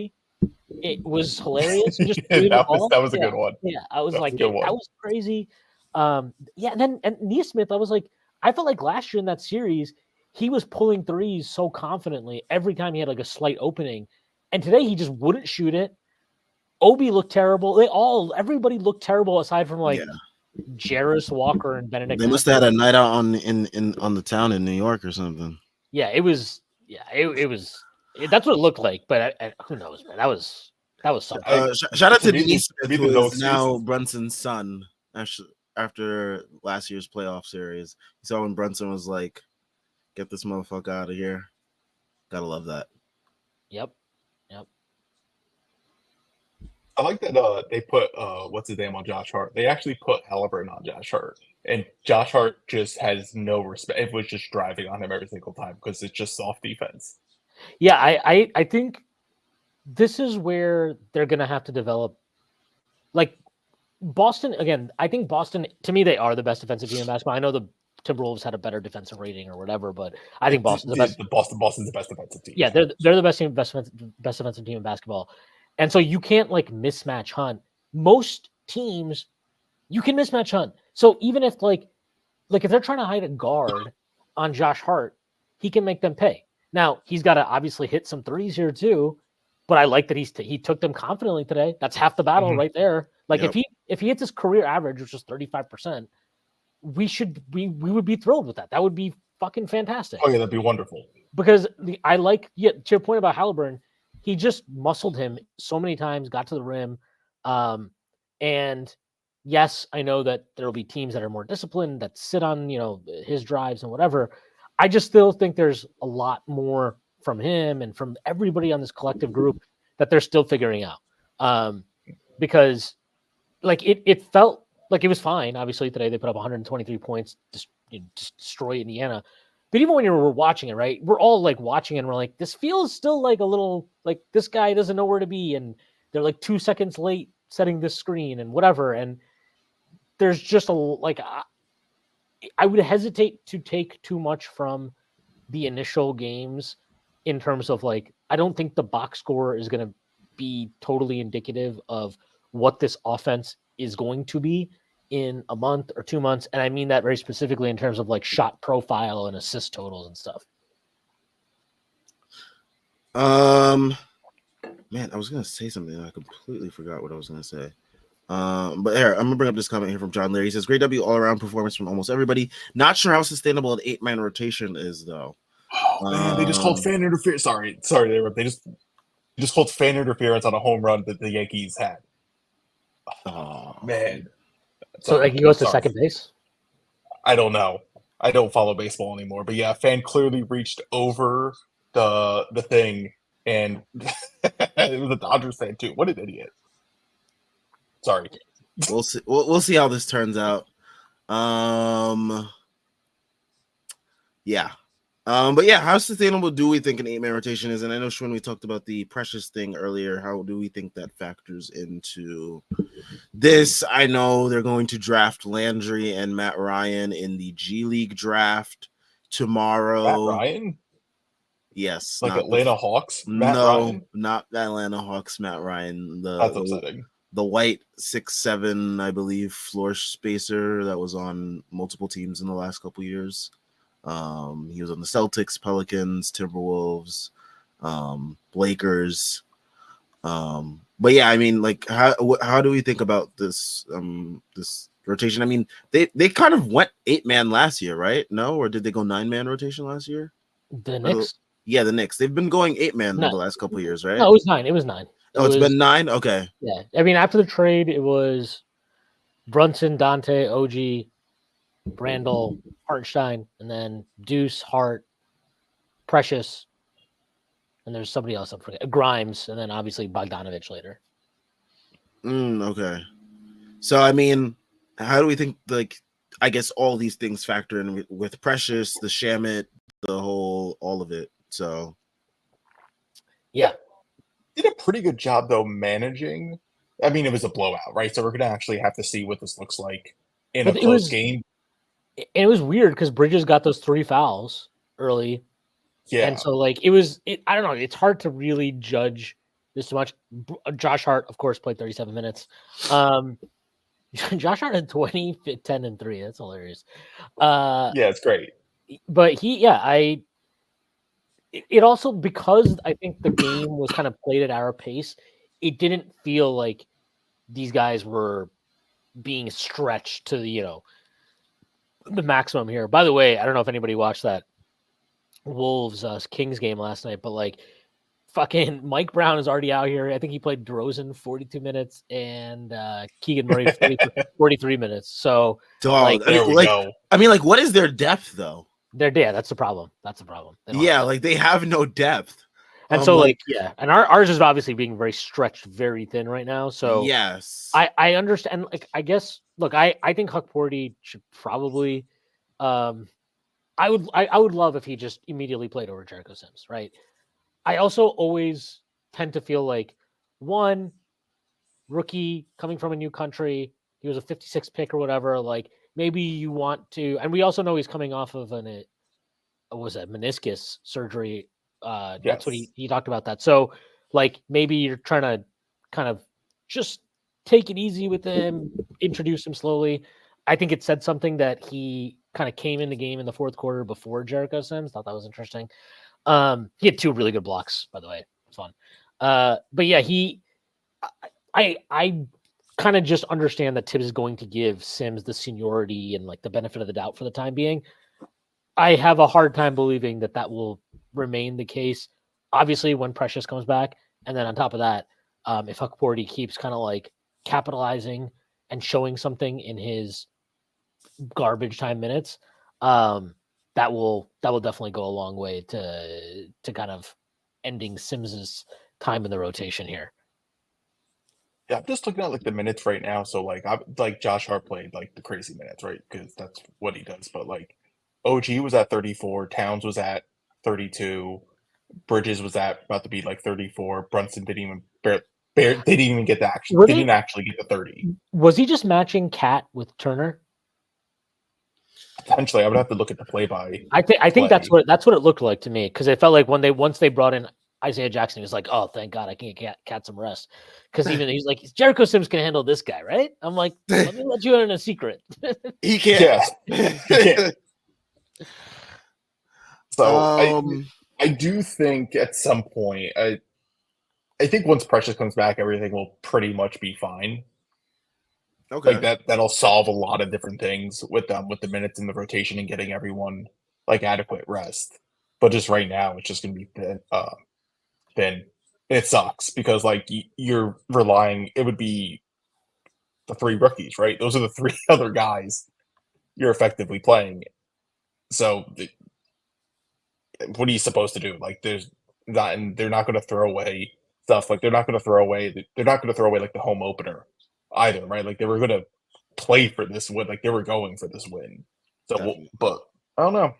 it was hilarious. He just that was a good one. Yeah, I was like, that was crazy. And Neesmith, I felt like last year in that series, he was pulling threes so confidently every time he had like a slight opening. And today he just wouldn't shoot it. Obi looked terrible. Everybody looked terrible aside from Jarris Walker and Benedict. They must have had a night out on the town in New York or something. Yeah, it was. Yeah, it was. That's what it looked like. But who knows, man? That was something. Shout out to Denise Smith, who is now Brunson's son. After last year's playoff series, you saw when Brunson was like, "Get this motherfucker out of here." Gotta love that. Yep. I like that they put what's his name on Josh Hart. They actually put Haliburton on Josh Hart, and Josh Hart just has no respect. It was just driving on him every single time because it's just soft defense. Yeah, I think this is where they're gonna have to develop. Like Boston again. I think Boston, to me, they are the best defensive team in basketball. I know the Timberwolves had a better defensive rating or whatever, but I think Boston's the best. Boston's the best defensive team. Yeah, they're the best defensive team in basketball. And so you can't mismatch Hunt. Most teams, you can mismatch Hunt. So even if if they're trying to hide a guard on Josh Hart, he can make them pay. Now he's got to obviously hit some threes here too, but I like that he took them confidently today. That's half the battle right there. If he hits his career average, which is 35%, we would be thrilled with that. That would be fucking fantastic. Oh yeah, that'd be wonderful. Because to your point about Haliburton. He just muscled him so many times, got to the rim. And yes, I know that there will be teams that are more disciplined that sit on, his drives and whatever. I just still think there's a lot more from him and from everybody on this collective group that they're still figuring out. Because it felt like it was fine. Obviously today they put up 123 points, just destroy Indiana. But even when we're watching it, right, we're all watching it and we're like, this feels still like a little like this guy doesn't know where to be. And they're 2 seconds late setting this screen and whatever. And there's just I would hesitate to take too much from the initial games in terms of like, I don't think the box score is going to be totally indicative of what this offense is going to be in a month or 2 months. And I mean that very specifically in terms of like shot profile and assist totals and stuff. Man, I was going to say something. I completely forgot what I was going to say. But here, I'm gonna bring up this comment here from John Larry. He says, "Great W all around performance from almost everybody. Not sure how sustainable an 8-man rotation is, though." Oh man, they just called fan interference. Sorry, they just called fan interference on a home run that the Yankees had. Oh man. So like he goes to second base? I don't know. I don't follow baseball anymore. But yeah, fan clearly reached over the thing, and it was a Dodgers fan too. What an idiot. Sorry. We'll see. We'll see how this turns out. Yeah. But yeah, how sustainable do we think an 8-man rotation is? And I know, Shwin, we talked about the Precious thing earlier. How do we think that factors into this? I know they're going to draft Landry and Matt Ryan in the G League draft tomorrow. Matt Ryan? Yes. Like Atlanta Hawks? Matt no, Ryan? not the Atlanta Hawks, Matt Ryan. That's upsetting. The white 6'7", I believe, floor spacer that was on multiple teams in the last couple years. He was on the Celtics, Pelicans, Timberwolves, Lakers. But yeah, I mean, like, how do we think about this this rotation? I mean, they kind of went 8-man last year, right? No, or did they go 9-man rotation last year? The Knicks? Yeah, the Knicks. They've been going 8-man the last couple of years, right? No, it was 9. It was 9. It's been 9? Okay. Yeah. I mean, after the trade, it was Brunson, Dante, OG, Brandel, Hartenstein, and then Deuce, Hart, Precious, and there's somebody else I'm forgetting. Grimes, and then obviously Bogdanovich later. Okay. So, I mean, how do we think, like, I guess all these things factor in with Precious, the Shamit, all of it. So, yeah. Did a pretty good job, though, managing. I mean, it was a blowout, right? So we're going to actually have to see what this looks like in a close game. And it was weird because Bridges got those 3 fouls early. Yeah. And so, like, I don't know. It's hard to really judge this much. Josh Hart, of course, played 37 minutes. Josh Hart had 20, 10, and 3. That's hilarious. Yeah, it's great. But it also, because I think the game was kind of played at our pace, it didn't feel like these guys were being stretched to the maximum here. By the way, I don't know if anybody watched that Wolves Kings game last night, but like fucking Mike Brown is already out here. I think he played DeRozan 42 minutes and Keegan Murray 43 minutes. So dog, I mean, what is their depth though? That's the problem. Yeah, like they have no depth. And so and ours is obviously being very stretched, very thin right now. So yes, I understand. Like, I guess, look, I think Huck Porty should probably, I would love if he just immediately played over Jericho Sims, right? I also always tend to feel like, one, rookie coming from a new country, he was a 56 pick or whatever, like maybe you want to, and we also know he's coming off of meniscus surgery. Yes. That's what he talked about that. So like maybe you're trying to kind of just take it easy with him, introduce him slowly. I think it said something that he kind of came in the game in the fourth quarter before Jericho Sims. Thought that was interesting. He had 2 really good blocks, by the way. It was fun. But yeah, I kind of just understand that Tibbs is going to give Sims the seniority and like the benefit of the doubt for the time being. I have a hard time believing that will remain the case. Obviously, when Precious comes back, and then on top of that, if Huck Porty keeps kind of like capitalizing and showing something in his garbage time minutes, that will definitely go a long way to kind of ending Sims's time in the rotation here. Yeah, I'm just looking at like the minutes right now. So like Josh Hart played like the crazy minutes, right? Because that's what he does. But like OG was at 34, Towns was at 32, Bridges was at about to be like 34. Brunson didn't even get the actually get the 30. Was he just matching Cat with Turner? potentially. I would have to look at the play-by. I think that's what it looked like to me, because it felt like once they brought in Isaiah Jackson, he was like, oh, thank God I can get Cat some rest, because even he's like, Jericho Sims can handle this guy, right? I'm like, let me let you in a secret. He can't. Yeah. He can't. So I do think at some point, I think once Precious comes back, everything will pretty much be fine. Okay. Like that'll solve a lot of different things with the minutes in the rotation and getting everyone like adequate rest. But just right now, it's just going to be thin. It sucks because like you're relying. It would be the 3 rookies, right? Those are the 3 other guys you're effectively playing. So what are you supposed to do? Like there's not, and they're not going to throw away stuff. Like they're not going to throw away like the home opener either, right? Like they were going to play for this win. Like they were going for this win. So, but I don't know.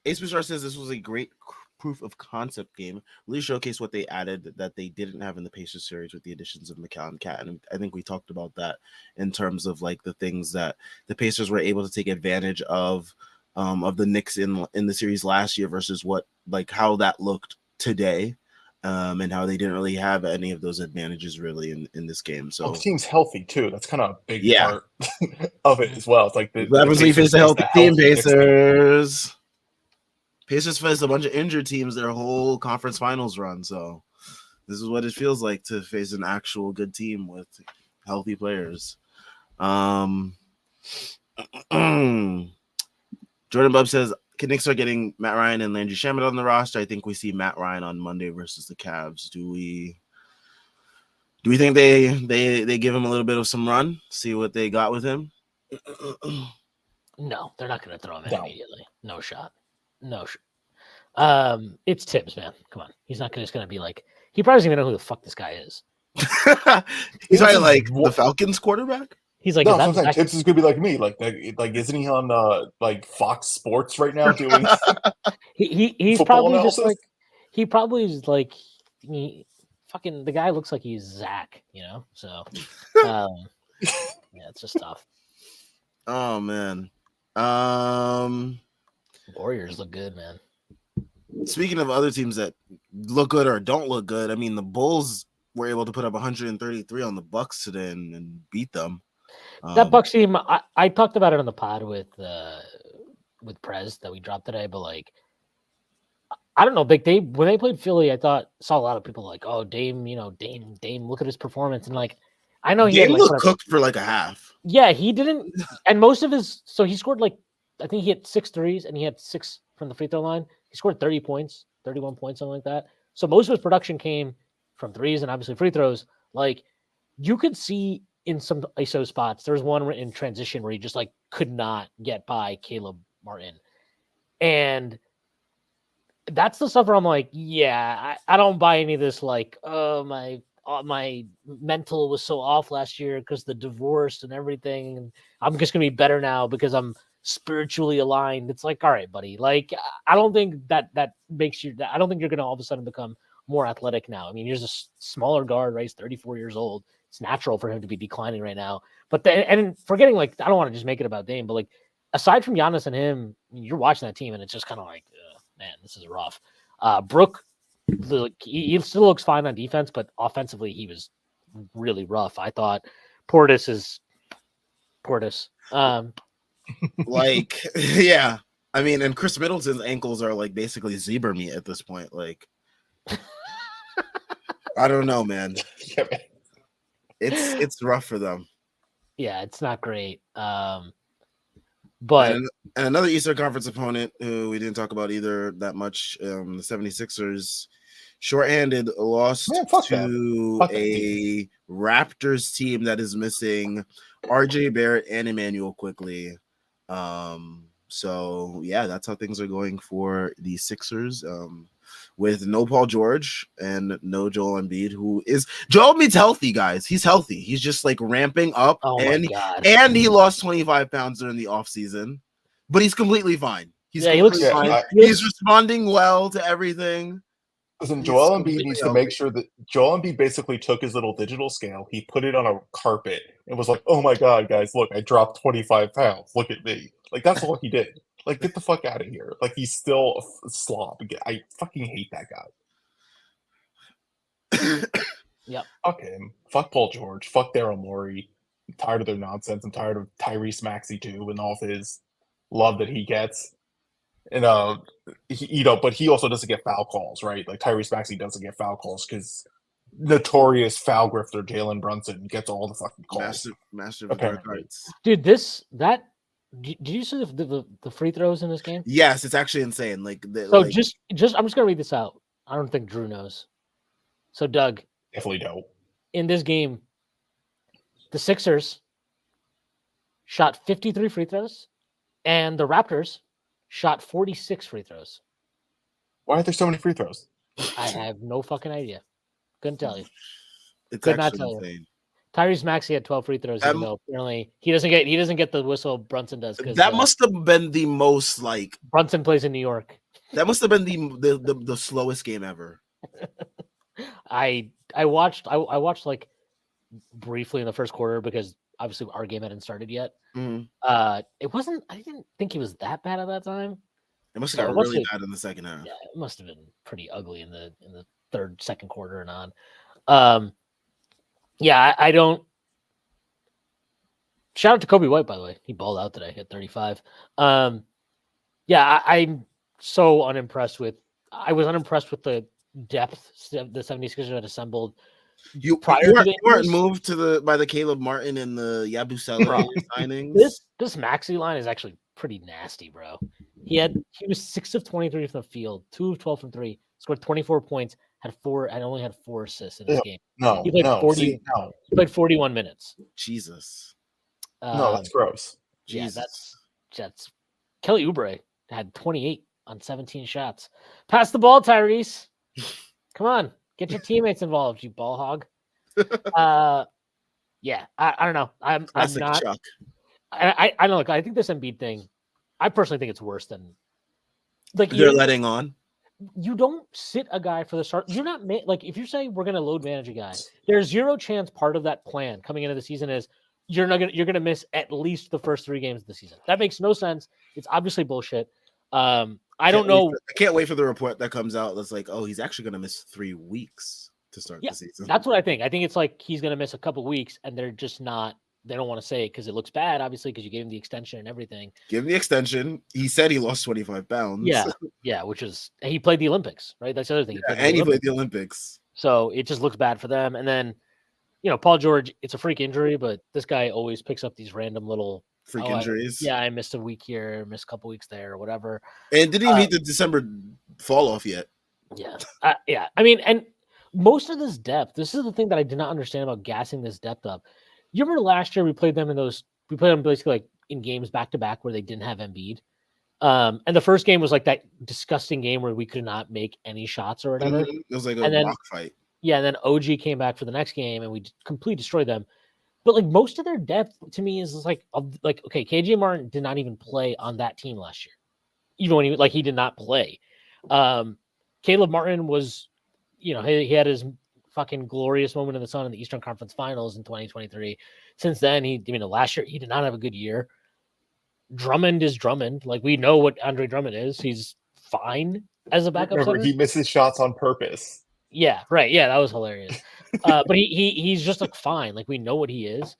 Ace Bishar says this was a great proof of concept game. Really showcased what they added that they didn't have in the Pacers series with the additions of Mikal and Cat. And I think we talked about that in terms of like the things that the Pacers were able to take advantage of the Knicks in the series last year versus what like how that looked today. And how they didn't really have any of those advantages really in this game. So the team's healthy too. That's kind of a big part of it as well. It's like the Pacers face a healthy team. Pacers faced a bunch of injured teams their whole conference finals run. So this is what it feels like to face an actual good team with healthy players. Jordan Bub says Knicks are getting Matt Ryan and Landry Shamet on the roster. I think we see Matt Ryan on Monday versus the Cavs. Do we think they give him a little bit of some run? See what they got with him? No, they're not going to throw him in immediately. No shot. It's Tibbs, man. Come on. He's not just going to be like, he probably doesn't even know who the fuck this guy is. He's probably like the Falcons quarterback. He's like, no, sometimes Tibbs is gonna be like me, like isn't he on like Fox Sports right now doing? he's probably analysis? Just like he probably is like fucking the guy looks like he's Zach, you know. So yeah, it's just tough. Oh man, Warriors look good, man. Speaking of other teams that look good or don't look good, I mean the Bulls were able to put up 133 on the Bucks today and beat them. That Bucks team, I talked about it on the pod with Prez that we dropped today, but like I don't know, like when they played Philly, saw a lot of people like, oh, Dame, look at his performance, and like I know he looked cooked for like a half. Yeah, he didn't, and most of his he scored like I think he had 6 threes and he had 6 from the free throw line. He scored 30 points, 31 points, something like that. So most of his production came from threes and obviously free throws. Like you could see in some ISO spots, there was one in transition where he just like could not get by Caleb Martin. And that's the stuff where I'm like, yeah, I don't buy any of this. Like, oh, my mental was so off last year because the divorce and everything. And I'm just going to be better now because I'm spiritually aligned. It's like, all right, buddy. Like, I don't think that makes you, I don't think you're going to all of a sudden become more athletic now. I mean, you're just a smaller guard, right? He's 34 years old. It's natural for him to be declining right now. But and forgetting, like, I don't want to just make it about Dame, but like, aside from Giannis and him, you're watching that team and it's just kind of like, man, this is rough. Brook, he still looks fine on defense, but offensively, he was really rough. I thought Portis is Portis. Like, yeah. I mean, and Chris Middleton's ankles are like basically zebra meat at this point. Like, I don't know, man. It's rough for them. Yeah, it's not great. But and another Eastern Conference opponent who we didn't talk about either that much, the 76ers, shorthanded, lost to a Raptors team that is missing RJ Barrett and Emmanuel Quickly. So yeah, that's how things are going for the Sixers. With no Paul George and no Joel Embiid, Joel Embiid's healthy, guys. He's healthy. He's just like ramping up. Oh and, my God. And he lost 25 pounds during the offseason, but he's completely fine. He looks fine. He's responding well to everything. Listen, He's Joel Embiid completely needs to healthy. make sure that Joel Embiid basically took his little digital scale, he put it on a carpet, and was like, "Oh my god, guys, look, I dropped 25 pounds. Look at me." Like that's all he did. Like, get the fuck out of here. Like he's still a slob. I fucking hate that guy. Yep. Fuck him. Fuck Paul George. Fuck Daryl Morey. I'm tired of their nonsense. I'm tired of Tyrese Maxey too, and all of his love that he gets. And but he also doesn't get foul calls, right? Like Tyrese Maxey doesn't get foul calls because notorious foul grifter Jalen Brunson gets all the fucking calls. Master of the dark Apparently. arts. Dude, did you see the free throws in this game? Yes, it's actually insane. So just I'm just gonna read this out. I don't think Drew knows. So Doug, Definitely don't. in this game, the Sixers shot 53 free throws, and the Raptors shot 46 free throws. Why are there so many free throws? I have no fucking idea. Couldn't tell you. It's Could not actually tell you. insane. Tyrese Maxey had 12 free throws, even though apparently he doesn't get the whistle Brunson does. That must have been the most Brunson plays in New York. That must have been the slowest game ever. I watched like briefly in the first quarter because obviously our game hadn't started yet. Mm-hmm. It wasn't. I didn't think he was that bad at that time. It must have got really bad in the second half. Yeah, it must have been pretty ugly in the second quarter and on. Yeah, I don't. Shout out to Kobe White, by the way. He balled out today at 35. Yeah, I'm so unimpressed with. I was unimpressed with the depth the 76ers had assembled. You weren't moved by the Caleb Martin and the Yabusele signings. This Maxey line is actually pretty nasty, bro. He was 6 of 23 from the field, 2 of 12 from 3, scored 24 points, only had 4 assists in this game. He played 41 minutes. Jesus. No, that's gross. Yeah, that's Kelly Oubre had 28 on 17 shots. Pass the ball, Tyrese. Come on, get your teammates involved, you ball hog. Yeah, I don't know. I'm not. Chuck. I don't look. I think this Embiid thing. I personally think it's worse than they're letting on. You don't sit a guy for the start. You're not if you say we're going to load manage a guy, there's zero chance part of that plan coming into the season is you're going to miss at least the first 3 games of the season. That makes no sense. It's obviously bullshit. I don't know. I can't wait for the report that comes out that's like, oh, he's actually going to miss 3 weeks to start the season. That's what I think. I think it's like he's going to miss a couple weeks, and they're just not. They don't want to say it because it looks bad, obviously, because you gave him the extension and everything. Give him the extension. He said he lost 25 pounds. Yeah, which is he played the Olympics, right? That's the other thing. He played the Olympics. So it just looks bad for them. And then, Paul George, it's a freak injury, but this guy always picks up these random little freak injuries. I missed a week here, missed a couple weeks there, or whatever. And didn't even meet the December fall off yet. Yeah. Yeah. I mean, and most of this depth, this is the thing that I did not understand about gassing this depth up. You remember last year we played them basically like in games back to back where they didn't have Embiid. And the first game was like that disgusting game where we could not make any shots or whatever. It was like a rock fight. Yeah, and then OG came back for the next game and we completely destroyed them. But like most of their depth to me is like okay, KJ Martin did not even play on that team last year. Even when he did not play. Caleb Martin was, he had his fucking glorious moment in the sun in the Eastern Conference Finals in 2023. Since then, last year he did not have a good year. Drummond is Drummond. Like we know what Andre Drummond is. He's fine as a backup. Remember, he misses shots on purpose. Yeah, right. Yeah, that was hilarious. But he's just like fine. Like we know what he is.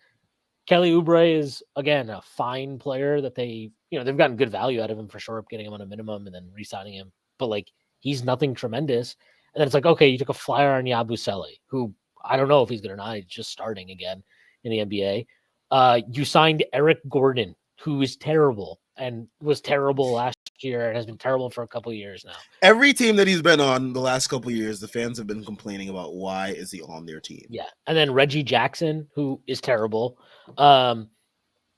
Kelly Oubre is again a fine player that they've gotten good value out of him for sure, getting him on a minimum and then re-signing him. But like he's nothing tremendous. And then it's like, okay, you took a flyer on Yabusele, who I don't know if he's good or not. He's just starting again in the NBA. You signed Eric Gordon, who is terrible and was terrible last year and has been terrible for a couple of years now. Every team that he's been on the last couple of years, the fans have been complaining about why is he on their team. Yeah. And then Reggie Jackson, who is terrible.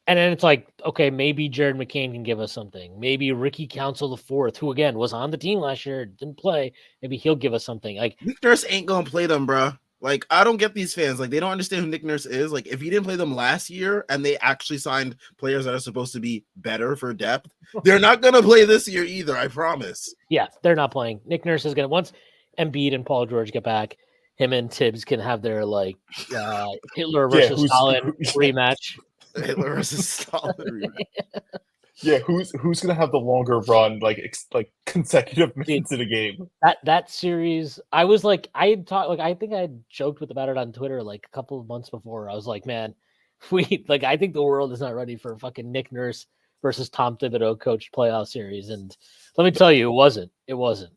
And then it's like, okay, maybe Jared McCain can give us something. Maybe Ricky Council IV, who again was on the team last year, didn't play. Maybe he'll give us something. Like Nick Nurse ain't gonna play them, bro. Like I don't get these fans. Like they don't understand who Nick Nurse is. Like if he didn't play them last year and they actually signed players that are supposed to be better for depth, they're not gonna play this year either. I promise. Yeah, they're not playing. Nick Nurse is gonna Embiid and Paul George get back, him and Tibbs can have their like Hitler versus Stalin rematch. Hitler versus Stalin rematch. Yeah, who's gonna have the longer run, like consecutive minutes in a game? That series, I was like, I had talked, like, I think I had joked about it on Twitter like a couple of months before. I was like, man, I think the world is not ready for fucking Nick Nurse versus Tom Thibodeau coached playoff series. And let me tell you, it wasn't. It wasn't.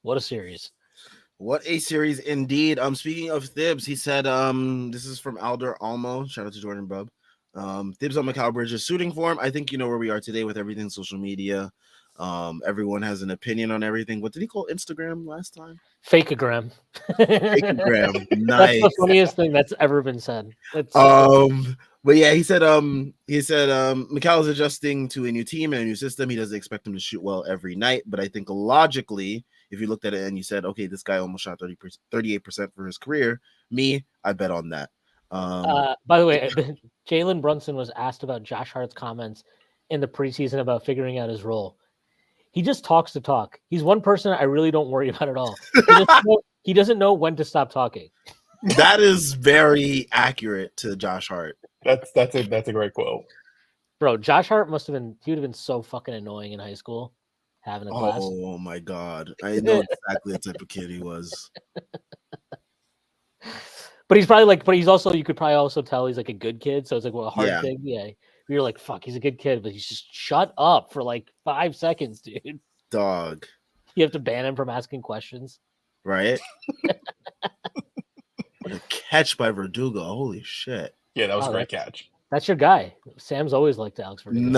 What a series. What a series indeed. Speaking of Thibs, he said, this is from Alder Almo. Shout out to Jordan Bub. Thibs on Mikal Bridges shooting form. I think you know where we are today with everything social media. Everyone has an opinion on everything. What did he call Instagram last time? Fakeagram. Fakeagram. Nice. That's the funniest thing that's ever been said. But yeah, he said Mikal is adjusting to a new team and a new system. He doesn't expect him to shoot well every night, but I think logically, if you looked at it and you said, okay, this guy almost shot 38% for his career, I bet on that. By the way, Jalen Brunson was asked about Josh Hart's comments in the preseason about figuring out his role. He just talks to talk. He's one person I really don't worry about at all. He doesn't know when to stop talking. That is very accurate to Josh Hart. That's a great quote. Bro, Josh Hart he would have been so fucking annoying in high school having a class. Oh my God. I know exactly the type of kid he was. But he's probably you could probably also tell he's like a good kid. So it's like, well, a hard thing. Yeah. You're like, fuck, he's a good kid, but he's just shut up for like 5 seconds, dude. Dog. You have to ban him from asking questions. Right? What a catch by Verdugo. Holy shit. Yeah, that was a great catch. That's your guy. Sam's always liked Alex Verdugo.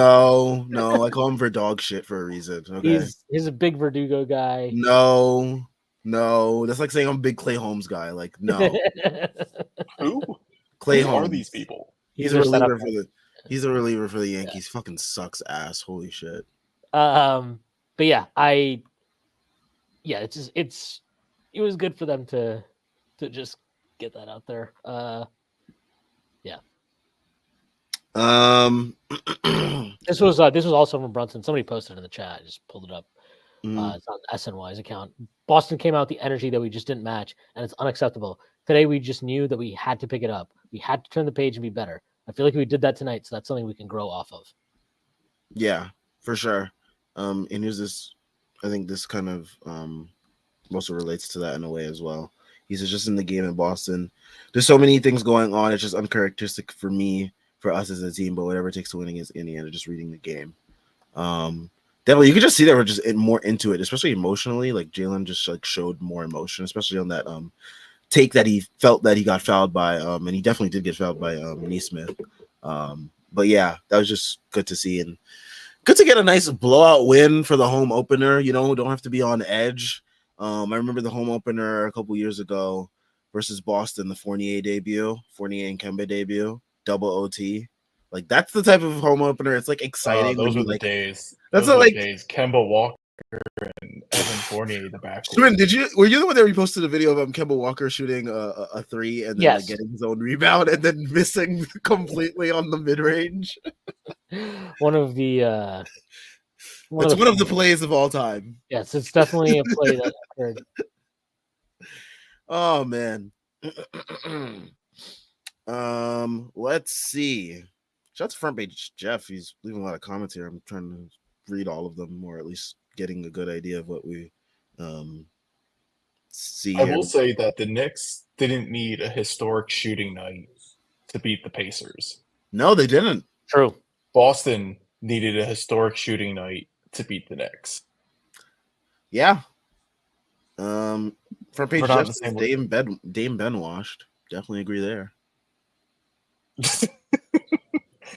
No. I call him Verdog shit for a reason. Okay. He's a big Verdugo guy. No. That's like saying I'm a big Clay Holmes guy. Like, no. Who? Clay Who Holmes. Are these people? He's a reliever for the Yankees. Yeah. Fucking sucks ass. Holy shit. But yeah, it was good for them to just get that out there. Yeah. This was also from Brunson. Somebody posted in the chat. I just pulled it up. It's on SNY's account. Boston came out with the energy that we just didn't match, and it's unacceptable. Today, we just knew that we had to pick it up. We had to turn the page and be better. I feel like we did that tonight, so that's something we can grow off of. Yeah, for sure. And here's this. I think this kind of also relates to that in a way as well. He's just in the game in Boston. There's so many things going on. It's just uncharacteristic for us as a team, but whatever it takes to winning is Indiana, just reading the game. Definitely, you could just see that we're just more into it, especially emotionally. Like Jalen just like showed more emotion, especially on that take that he felt that he got fouled by, and he definitely did get fouled by Neesmith. But yeah, that was just good to see and good to get a nice blowout win for the home opener. You know, don't have to be on edge. I remember the home opener a couple years ago versus Boston, the Fournier and Kemba debut, double OT. Like that's the type of home opener. It's like exciting. Those were the days. That's like days. Kemba Walker and Evan Fournier in the back. Were you the one that reposted a video of Kemba Walker shooting a three and then like, getting his own rebound and then missing completely on the mid range? One of the plays of all time. Yes, it's definitely a play that occurred. Oh man. Let's see. Shout out to Front Page Jeff. He's leaving a lot of comments here. I'm trying to read all of them, or at least getting a good idea of what we see. I will say that the Knicks didn't need a historic shooting night to beat the Pacers. No, they didn't. True. Boston needed a historic shooting night to beat the Knicks. Yeah. Front Page Jeff says Dame Ben washed. Definitely agree there.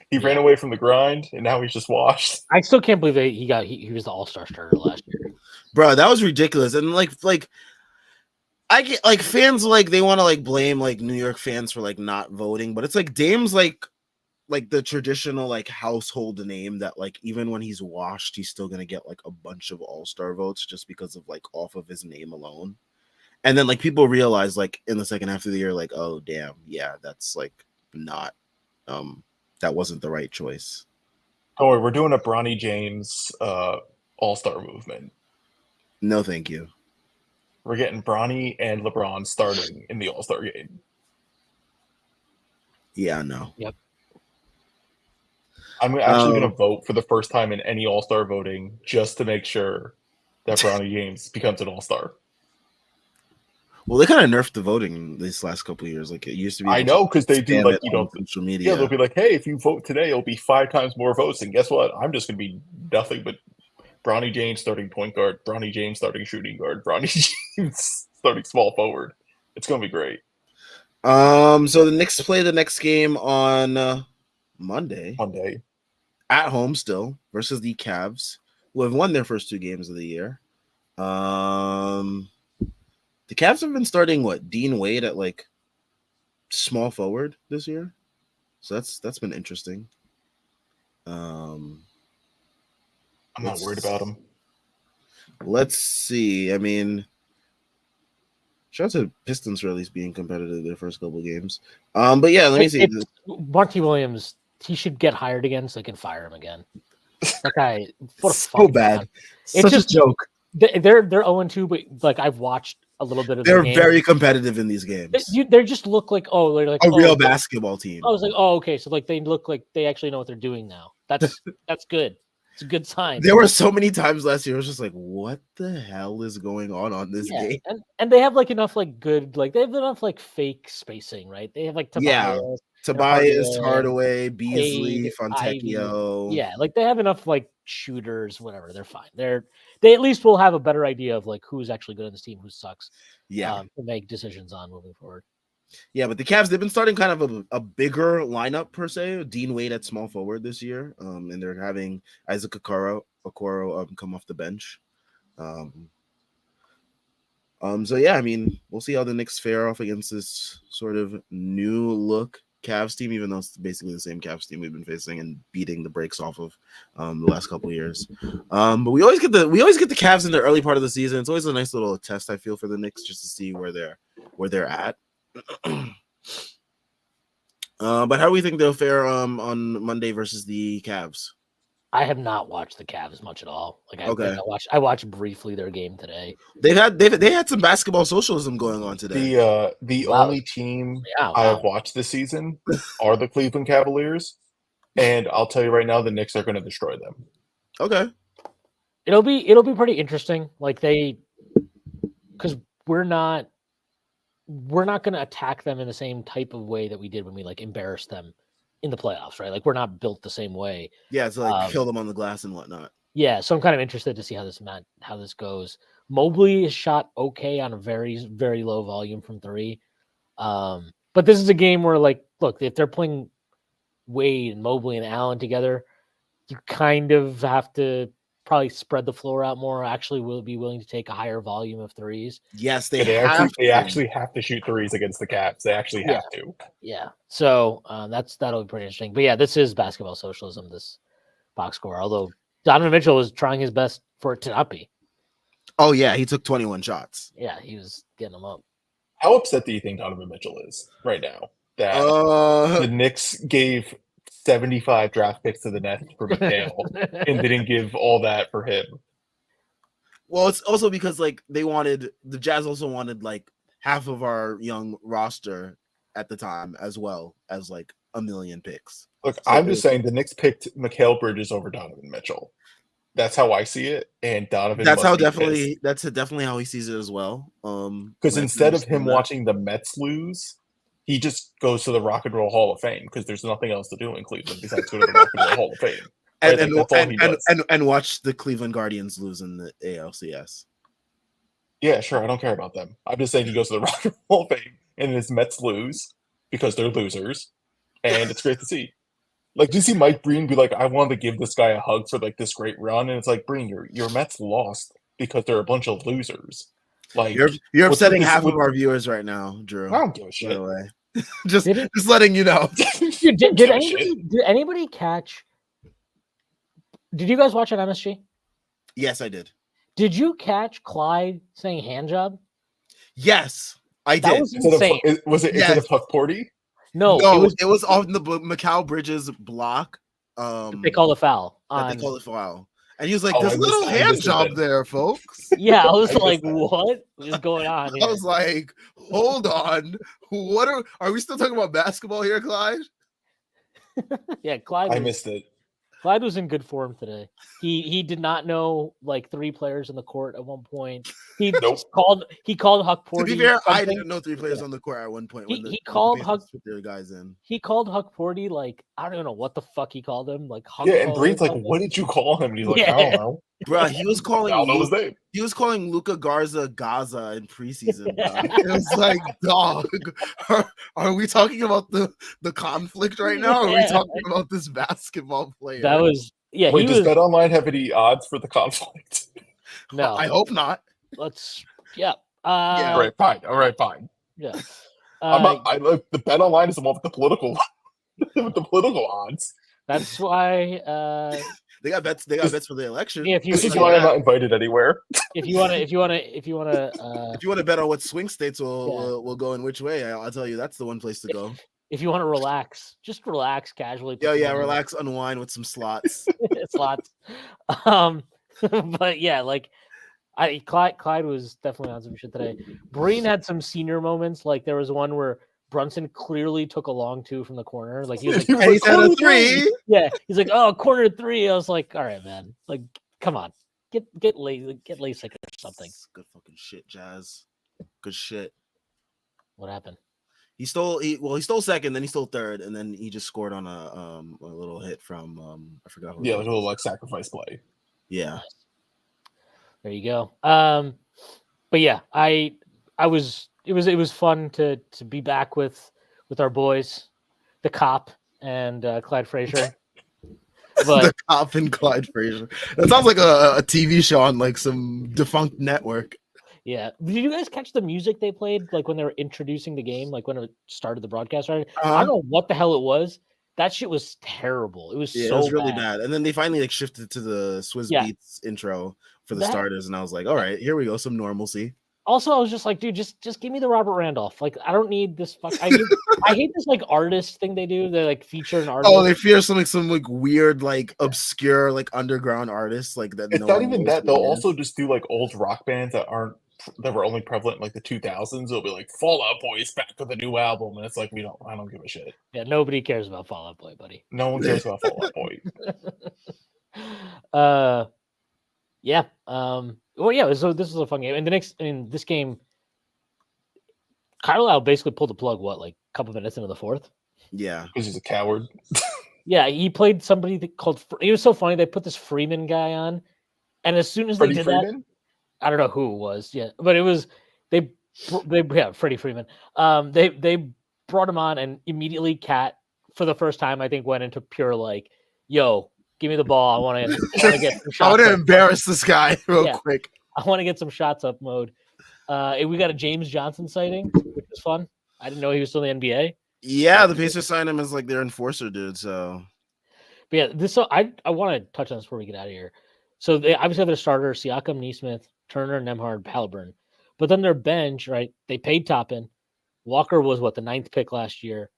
He ran away from the grind, and now he's just washed. I still can't believe that he was the All-Star starter last year. Bro, that was ridiculous. And like I get like fans like they want to like blame like New York fans for like not voting, but it's like Dame's like the traditional like household name that like even when he's washed, he's still gonna get like a bunch of All-Star votes just because of like off of his name alone. And then like people realize like in the second half of the year, like, oh damn, yeah, that's like not that wasn't the right choice. Oh, we're doing a Bronny James All-Star movement. No, thank you. We're getting Bronny and LeBron starting in the All-Star game. Yeah, no. Yep. I'm actually going to vote for the first time in any All-Star voting just to make sure that Bronny James becomes an All-Star. Well, they kind of nerfed the voting these last couple of years. Like it used to be. I know, because they do like social media. Yeah, they'll be like, hey, if you vote today, it'll be 5 times more votes. And guess what? I'm just going to be nothing but Bronny James starting point guard, Bronny James starting shooting guard, Bronny James starting small forward. It's going to be great. So the Knicks play the next game on Monday at home still versus the Cavs, who have won their first 2 games of the year. The Cavs have been starting Dean Wade at like small forward this year, so that's been interesting. I'm not worried about him. Let's see. I mean, shout out to Pistons for at least being competitive their first couple games. But yeah, let me see. Monty Williams, he should get hired again so they can fire him again. That guy, what a so bad. Man. Such a joke. They're 0-2, but like I've watched a little bit of. They're very competitive in these games. They just look like they're like a real basketball team. I was like, okay, so like they look like they actually know what they're doing now. That's good. It's a good sign. There were so many times last year I was just like, what the hell is going on this game? And they have like enough like good they have enough like fake spacing, right? They have like Tobias, Hardaway, Beasley, Fontecchio. Yeah, like they have enough like shooters, whatever. They're fine. They at least will have a better idea of like who's actually good on this team, who sucks. Yeah, to make decisions on moving forward. Yeah, but the Cavs, they've been starting kind of a bigger lineup per se. Dean Wade at small forward this year, and they're having Isaac Okoro come off the bench. So yeah, I mean, we'll see how the Knicks fare off against this sort of new look Cavs team, even though it's basically the same Cavs team we've been facing and beating the brakes off of the last couple of years. But we always get the Cavs in the early part of the season. It's always a nice little test, I feel, for the Knicks just to see where they're at. But how do we think they'll fare on Monday versus the Cavs? I have not watched the Cavs much at all. Like I watched briefly their game today. They had some basketball socialism going on today. The only team I have watched this season are the Cleveland Cavaliers, and I'll tell you right now, the Knicks are going to destroy them. Okay, it'll be pretty interesting. Like because we're not going to attack them in the same type of way that we did when we like embarrassed them in the playoffs, right? Like we're not built the same way. Yeah, it's like kill them on the glass and whatnot. Yeah, so I'm kind of interested to see how this goes. Mobley is shot okay on a very, very low volume from 3. But this is a game where, like, look, if they're playing Wade and Mobley and Allen together, you kind of have to probably spread the floor out more. Actually, will be willing to take a higher volume of 3s. Yes, they actually have to shoot 3s against the Cavs. They actually have to. Yeah. So that'll be pretty interesting. But yeah, this is basketball socialism, this box score. Although Donovan Mitchell was trying his best for it to not be. Oh yeah, he took 21 shots. Yeah, he was getting them up. How upset do you think Donovan Mitchell is right now that the Knicks gave 75 draft picks to the Nets for McHale and didn't give all that for him? Well, it's also because like the Jazz also wanted like half of our young roster at the time, as well as like 1 million picks. Look, so I'm just saying the Knicks picked Mikal Bridges over Donovan Mitchell. That's how I see it, and Donovan. That's definitely how he sees it as well. Because instead of him watching the Mets lose, he just goes to the Rock and Roll Hall of Fame because there's nothing else to do in Cleveland besides go to the Rock and Roll Hall of Fame. Right? And watch the Cleveland Guardians lose in the ALCS. Yeah, sure. I don't care about them. I'm just saying he goes to the Rock and Roll Hall of Fame and his Mets lose because they're losers, and it's great to see. Like, do you see Mike Breen be like, I wanted to give this guy a hug for like this great run, and it's like, Breen, your Mets lost because they're a bunch of losers. Like, you're upsetting half of our viewers right now, Drew. I don't give a shit. By the way, just letting you know. Did anybody catch? Did you guys watch on MSG? Yes, I did. Did you catch Clyde saying hand job? Yes, I did. That was insane. Instead of Puck Porty? No, it was on the Mikal Bridges block. They called a foul. They called a foul, And he was like, Oh, "This I little missed hand the job bit. there, folks." Yeah, I was I like, missed that. what is going on I here? was like, "Hold on, what are we still talking about basketball here, Clyde?" Yeah, I missed it. Clyde was in good form today. He did not know like 3 players in the court at one point. He Nope. called Huck To be Porty fair, I something. didn't know 3 players Yeah. on the court at one point He when the called Pacers Huck. put their guys in. He called Huck Porty like I don't know what the fuck he called him, like Huck. Yeah, and Ho or Breed's like, something. "What did you call him?" And he's like, Yeah. "I don't know. Bruh, he was I calling don't know his name." He was calling Luka Garza Gaza in preseason. It was like, dog, are we talking about the conflict right now? Or are we Yeah. talking about this basketball player? That was Wait, he does was BetOnline have any odds for the conflict? no. I hope not. Let's yeah. All right, fine. Yeah. I look. The BetOnline is the one with the political with the political odds. That's why They got bets for the election. yeah, if you This is if, why I'm not invited anywhere. if you want to If you want to bet on what swing states will go in which way, I'll tell you that's the one place to go. if you want to relax, just relax casually. Yeah, relax, unwind with some slots. Slots. But yeah, like Clyde was definitely on some shit today. Breen had some senior moments. Like there was one where Brunson clearly took a long 2 from the corner. Like he was like, and he's at a 3. Yeah, he's like, oh, corner 3. I was like, all right, man. Like, come on, get LASIK or something. Good fucking shit, Jazz. Good shit. What happened? He stole second, then he stole third, and then he just scored on a little hit from I forgot who. Yeah, like a little like sacrifice play. Yeah. There you go. But yeah, it was fun to be back with our boys, the Cop and Clyde Frazier. But The Cop and Clyde Frazier. That sounds like a TV show on like some defunct network. yeah, did you guys catch the music they played like when they were introducing the game, like when it started the broadcast? Right, I don't know what the hell it was. That shit was terrible. It was Yeah, so it was really bad. bad. And then they finally like shifted to the Swizz Beats intro for the starters, and I was like, all right, here we go, some normalcy. Also, I was just like, dude, just give me the Robert Randolph. Like, I don't need this. I hate this like artist thing they do. They like feature an artist. Oh, they feature some like weird, like obscure, like underground artists like that. It's not even that. They'll also just do like old rock bands that were only prevalent in like the 2000s. It'll be like Fall Out Boy's back with a new album, and it's like I don't give a shit. Yeah, nobody cares about Fall Out Boy, buddy. No one cares about Fall Out Boy. Yeah. Well, yeah. So this was a fun game, and this game, Carlisle basically pulled the plug. What, like a couple minutes into the fourth? Yeah, because he's a coward. Yeah, he played somebody called. It was so funny. They put this Freeman guy on, and as soon as they did that, I don't know who it was. Yeah, but it was they Freddie Freeman. They brought him on, and immediately Cat for the first time I think went into pure like, yo, give me the ball. I want to get some shots. I want to embarrass this guy real quick. I want to get some shots up mode. We got a James Johnson sighting, which was fun. I didn't know he was still in the NBA. Yeah, the Pacers signed him as like their enforcer dude. So, but yeah, I want to touch on this before we get out of here. So they obviously have their starter: Siakam, Nesmith, Turner, Nembhard, Haliburton. But then their bench, right? They paid Toppin. Walker was the 9th pick last year.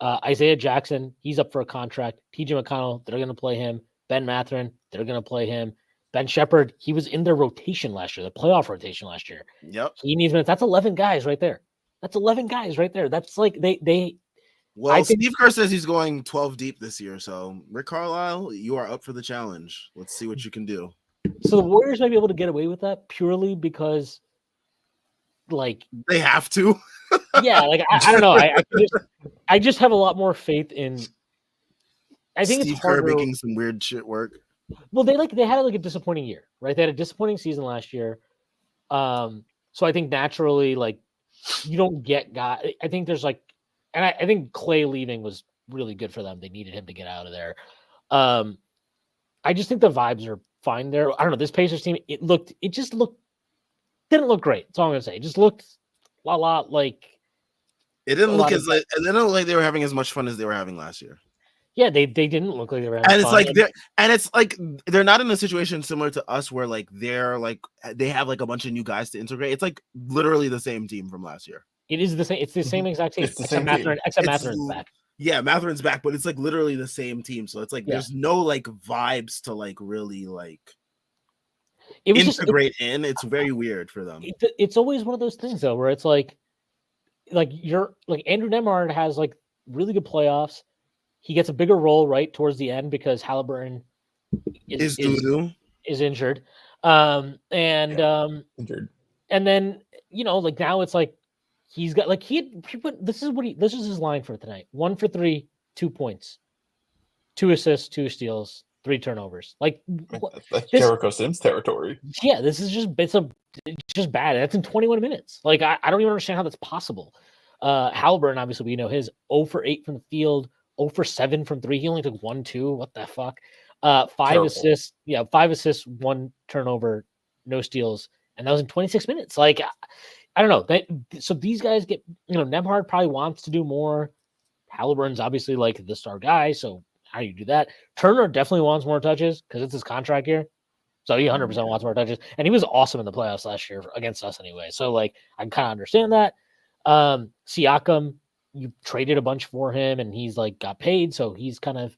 Isaiah Jackson, he's up for a contract. TJ McConnell, they're going to play him. Ben Mathurin, they're going to play him. Ben Shepherd, he was in their rotation last year, the playoff rotation last year. Yep. He needs minutes. That's 11 guys right there. That's 11 guys right there. That's like they. Well, Steve Kerr says he's going 12 deep this year. So, Rick Carlisle, you are up for the challenge. Let's see what you can do. So the Warriors might be able to get away with that purely because, like, they have to. Yeah, like I don't know. I just have a lot more faith in. I think Steve it's harder. Kerr making some weird shit work. Well, they had like a disappointing year, right? They had a disappointing season last year. So I think naturally, like, you don't get guys. I think there's like, and I think Clay leaving was really good for them. They needed him to get out of there. I just think the vibes are fine there. I don't know. This Pacers team, didn't look great. That's all I'm gonna say. It just looked like it didn't look as like it didn't look like they were having as much fun as they were having last year. Yeah, they didn't look like they were having and fun. It's like they're not in a situation similar to us where like they're like they have like a bunch of new guys to integrate. It's like literally the same team from last year. It is the same. It's the same exact team. It's the same team. Except Matherin's back. Yeah, Matherin's back, but it's like literally the same team. So it's like there's no like vibes to like really like it was integrate in. It's very weird for them. It's always one of those things though, where it's like you're like Andrew Nemhard has like really good playoffs. He gets a bigger role right towards the end because Haliburton is injured. Injured. And then, you know, like now it's like he's got like he put this is his line for tonight. 1 for 3, 2 points, 2 assists, 2 steals, 3 turnovers. Like that's Jericho Sims territory. Yeah, this is it's just bad. That's in 21 minutes. Like I don't even understand how that's possible. Haliburton, obviously, we know his 0 for 8 from the field, 0 for 7 from 3. He only took 1-2. What the fuck? 5 Terrible. assists. Yeah, 5 assists, 1 turnover, no steals, and that was in 26 minutes. Like I don't know. So these guys get, you know, Nemhard probably wants to do more. Haliburton's obviously like the star guy, so how do you do that? Turner definitely wants more touches because it's his contract year. So he 100% wants more touches. And he was awesome in the playoffs last year against us anyway. So, like, I kind of understand that. Siakam, you traded a bunch for him, and he's, like, got paid. So he's got to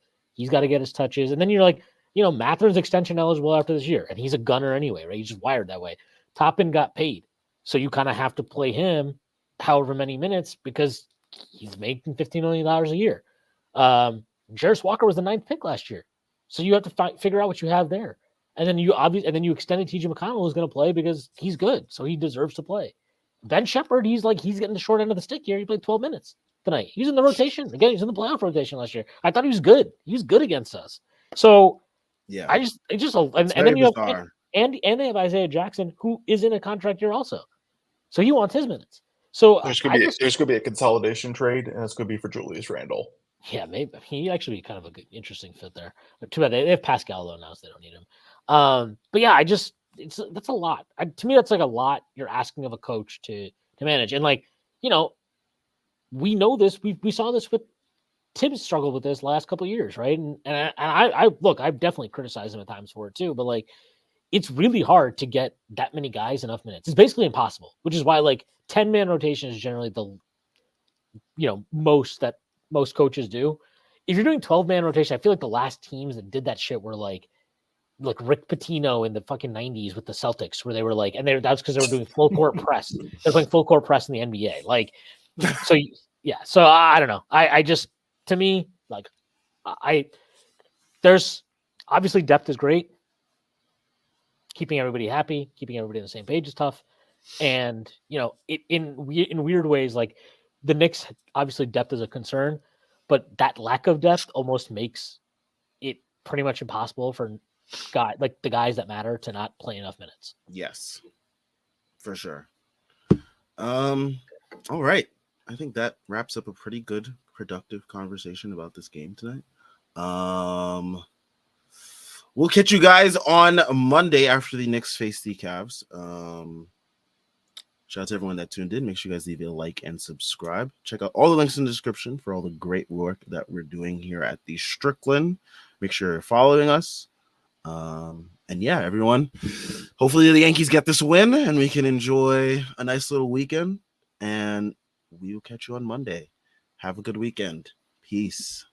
get his touches. And then you're like, you know, Matherin's extension eligible after this year. And he's a gunner anyway, right? He's just wired that way. Toppin got paid. So you kind of have to play him however many minutes because he's making $15 million a year. Jarris Walker was the 9th pick last year. So you have to figure out what you have there. And then you extended TJ McConnell, who's going to play because he's good, so he deserves to play. Ben Shepherd, he's getting the short end of the stick here. He played 12 minutes tonight. He's in the rotation again. He's in the playoff rotation last year. I thought he was good. He was good against us. So yeah, and then you have and they have Isaiah Jackson, who is in a contract year also, so he wants his minutes. So there's going to be a consolidation trade, and it's going to be for Julius Randle. Yeah, maybe he actually be kind of a good, interesting fit there. But too bad they have Pascal though now, so they don't need him. But yeah, that's a lot. To me, that's like a lot you're asking of a coach to manage. And like, you know, we know this. We saw this with Tibbs struggled with this last couple of years, right? And I look, I've definitely criticized him at times for it too. But like, it's really hard to get that many guys enough minutes. It's basically impossible, which is why like 10-man rotation is generally the most coaches do. If you're doing 12-man rotation, I feel like the last teams that did that shit were like Rick Pitino in the fucking 90s with the Celtics, where they were like, and that's because they were doing full court press. They're playing full court press in the NBA. Like, so yeah. So I don't know. I just, to me, like, there's obviously depth is great. Keeping everybody happy, keeping everybody on the same page is tough. And, you know, in weird ways, like the Knicks, obviously depth is a concern, but that lack of depth almost makes it pretty much impossible for the guys that matter to not play enough minutes. Yes, for sure. All right. I think that wraps up a pretty good, productive conversation about this game tonight. We'll catch you guys on Monday after the Knicks face the Cavs. Shout out to everyone that tuned in. Make sure you guys leave a like and subscribe. Check out all the links in the description for all the great work that we're doing here at the Strickland. Make sure you're following us. And yeah, everyone, hopefully the Yankees get this win and we can enjoy a nice little weekend. And we will catch you on Monday. Have a good weekend. Peace.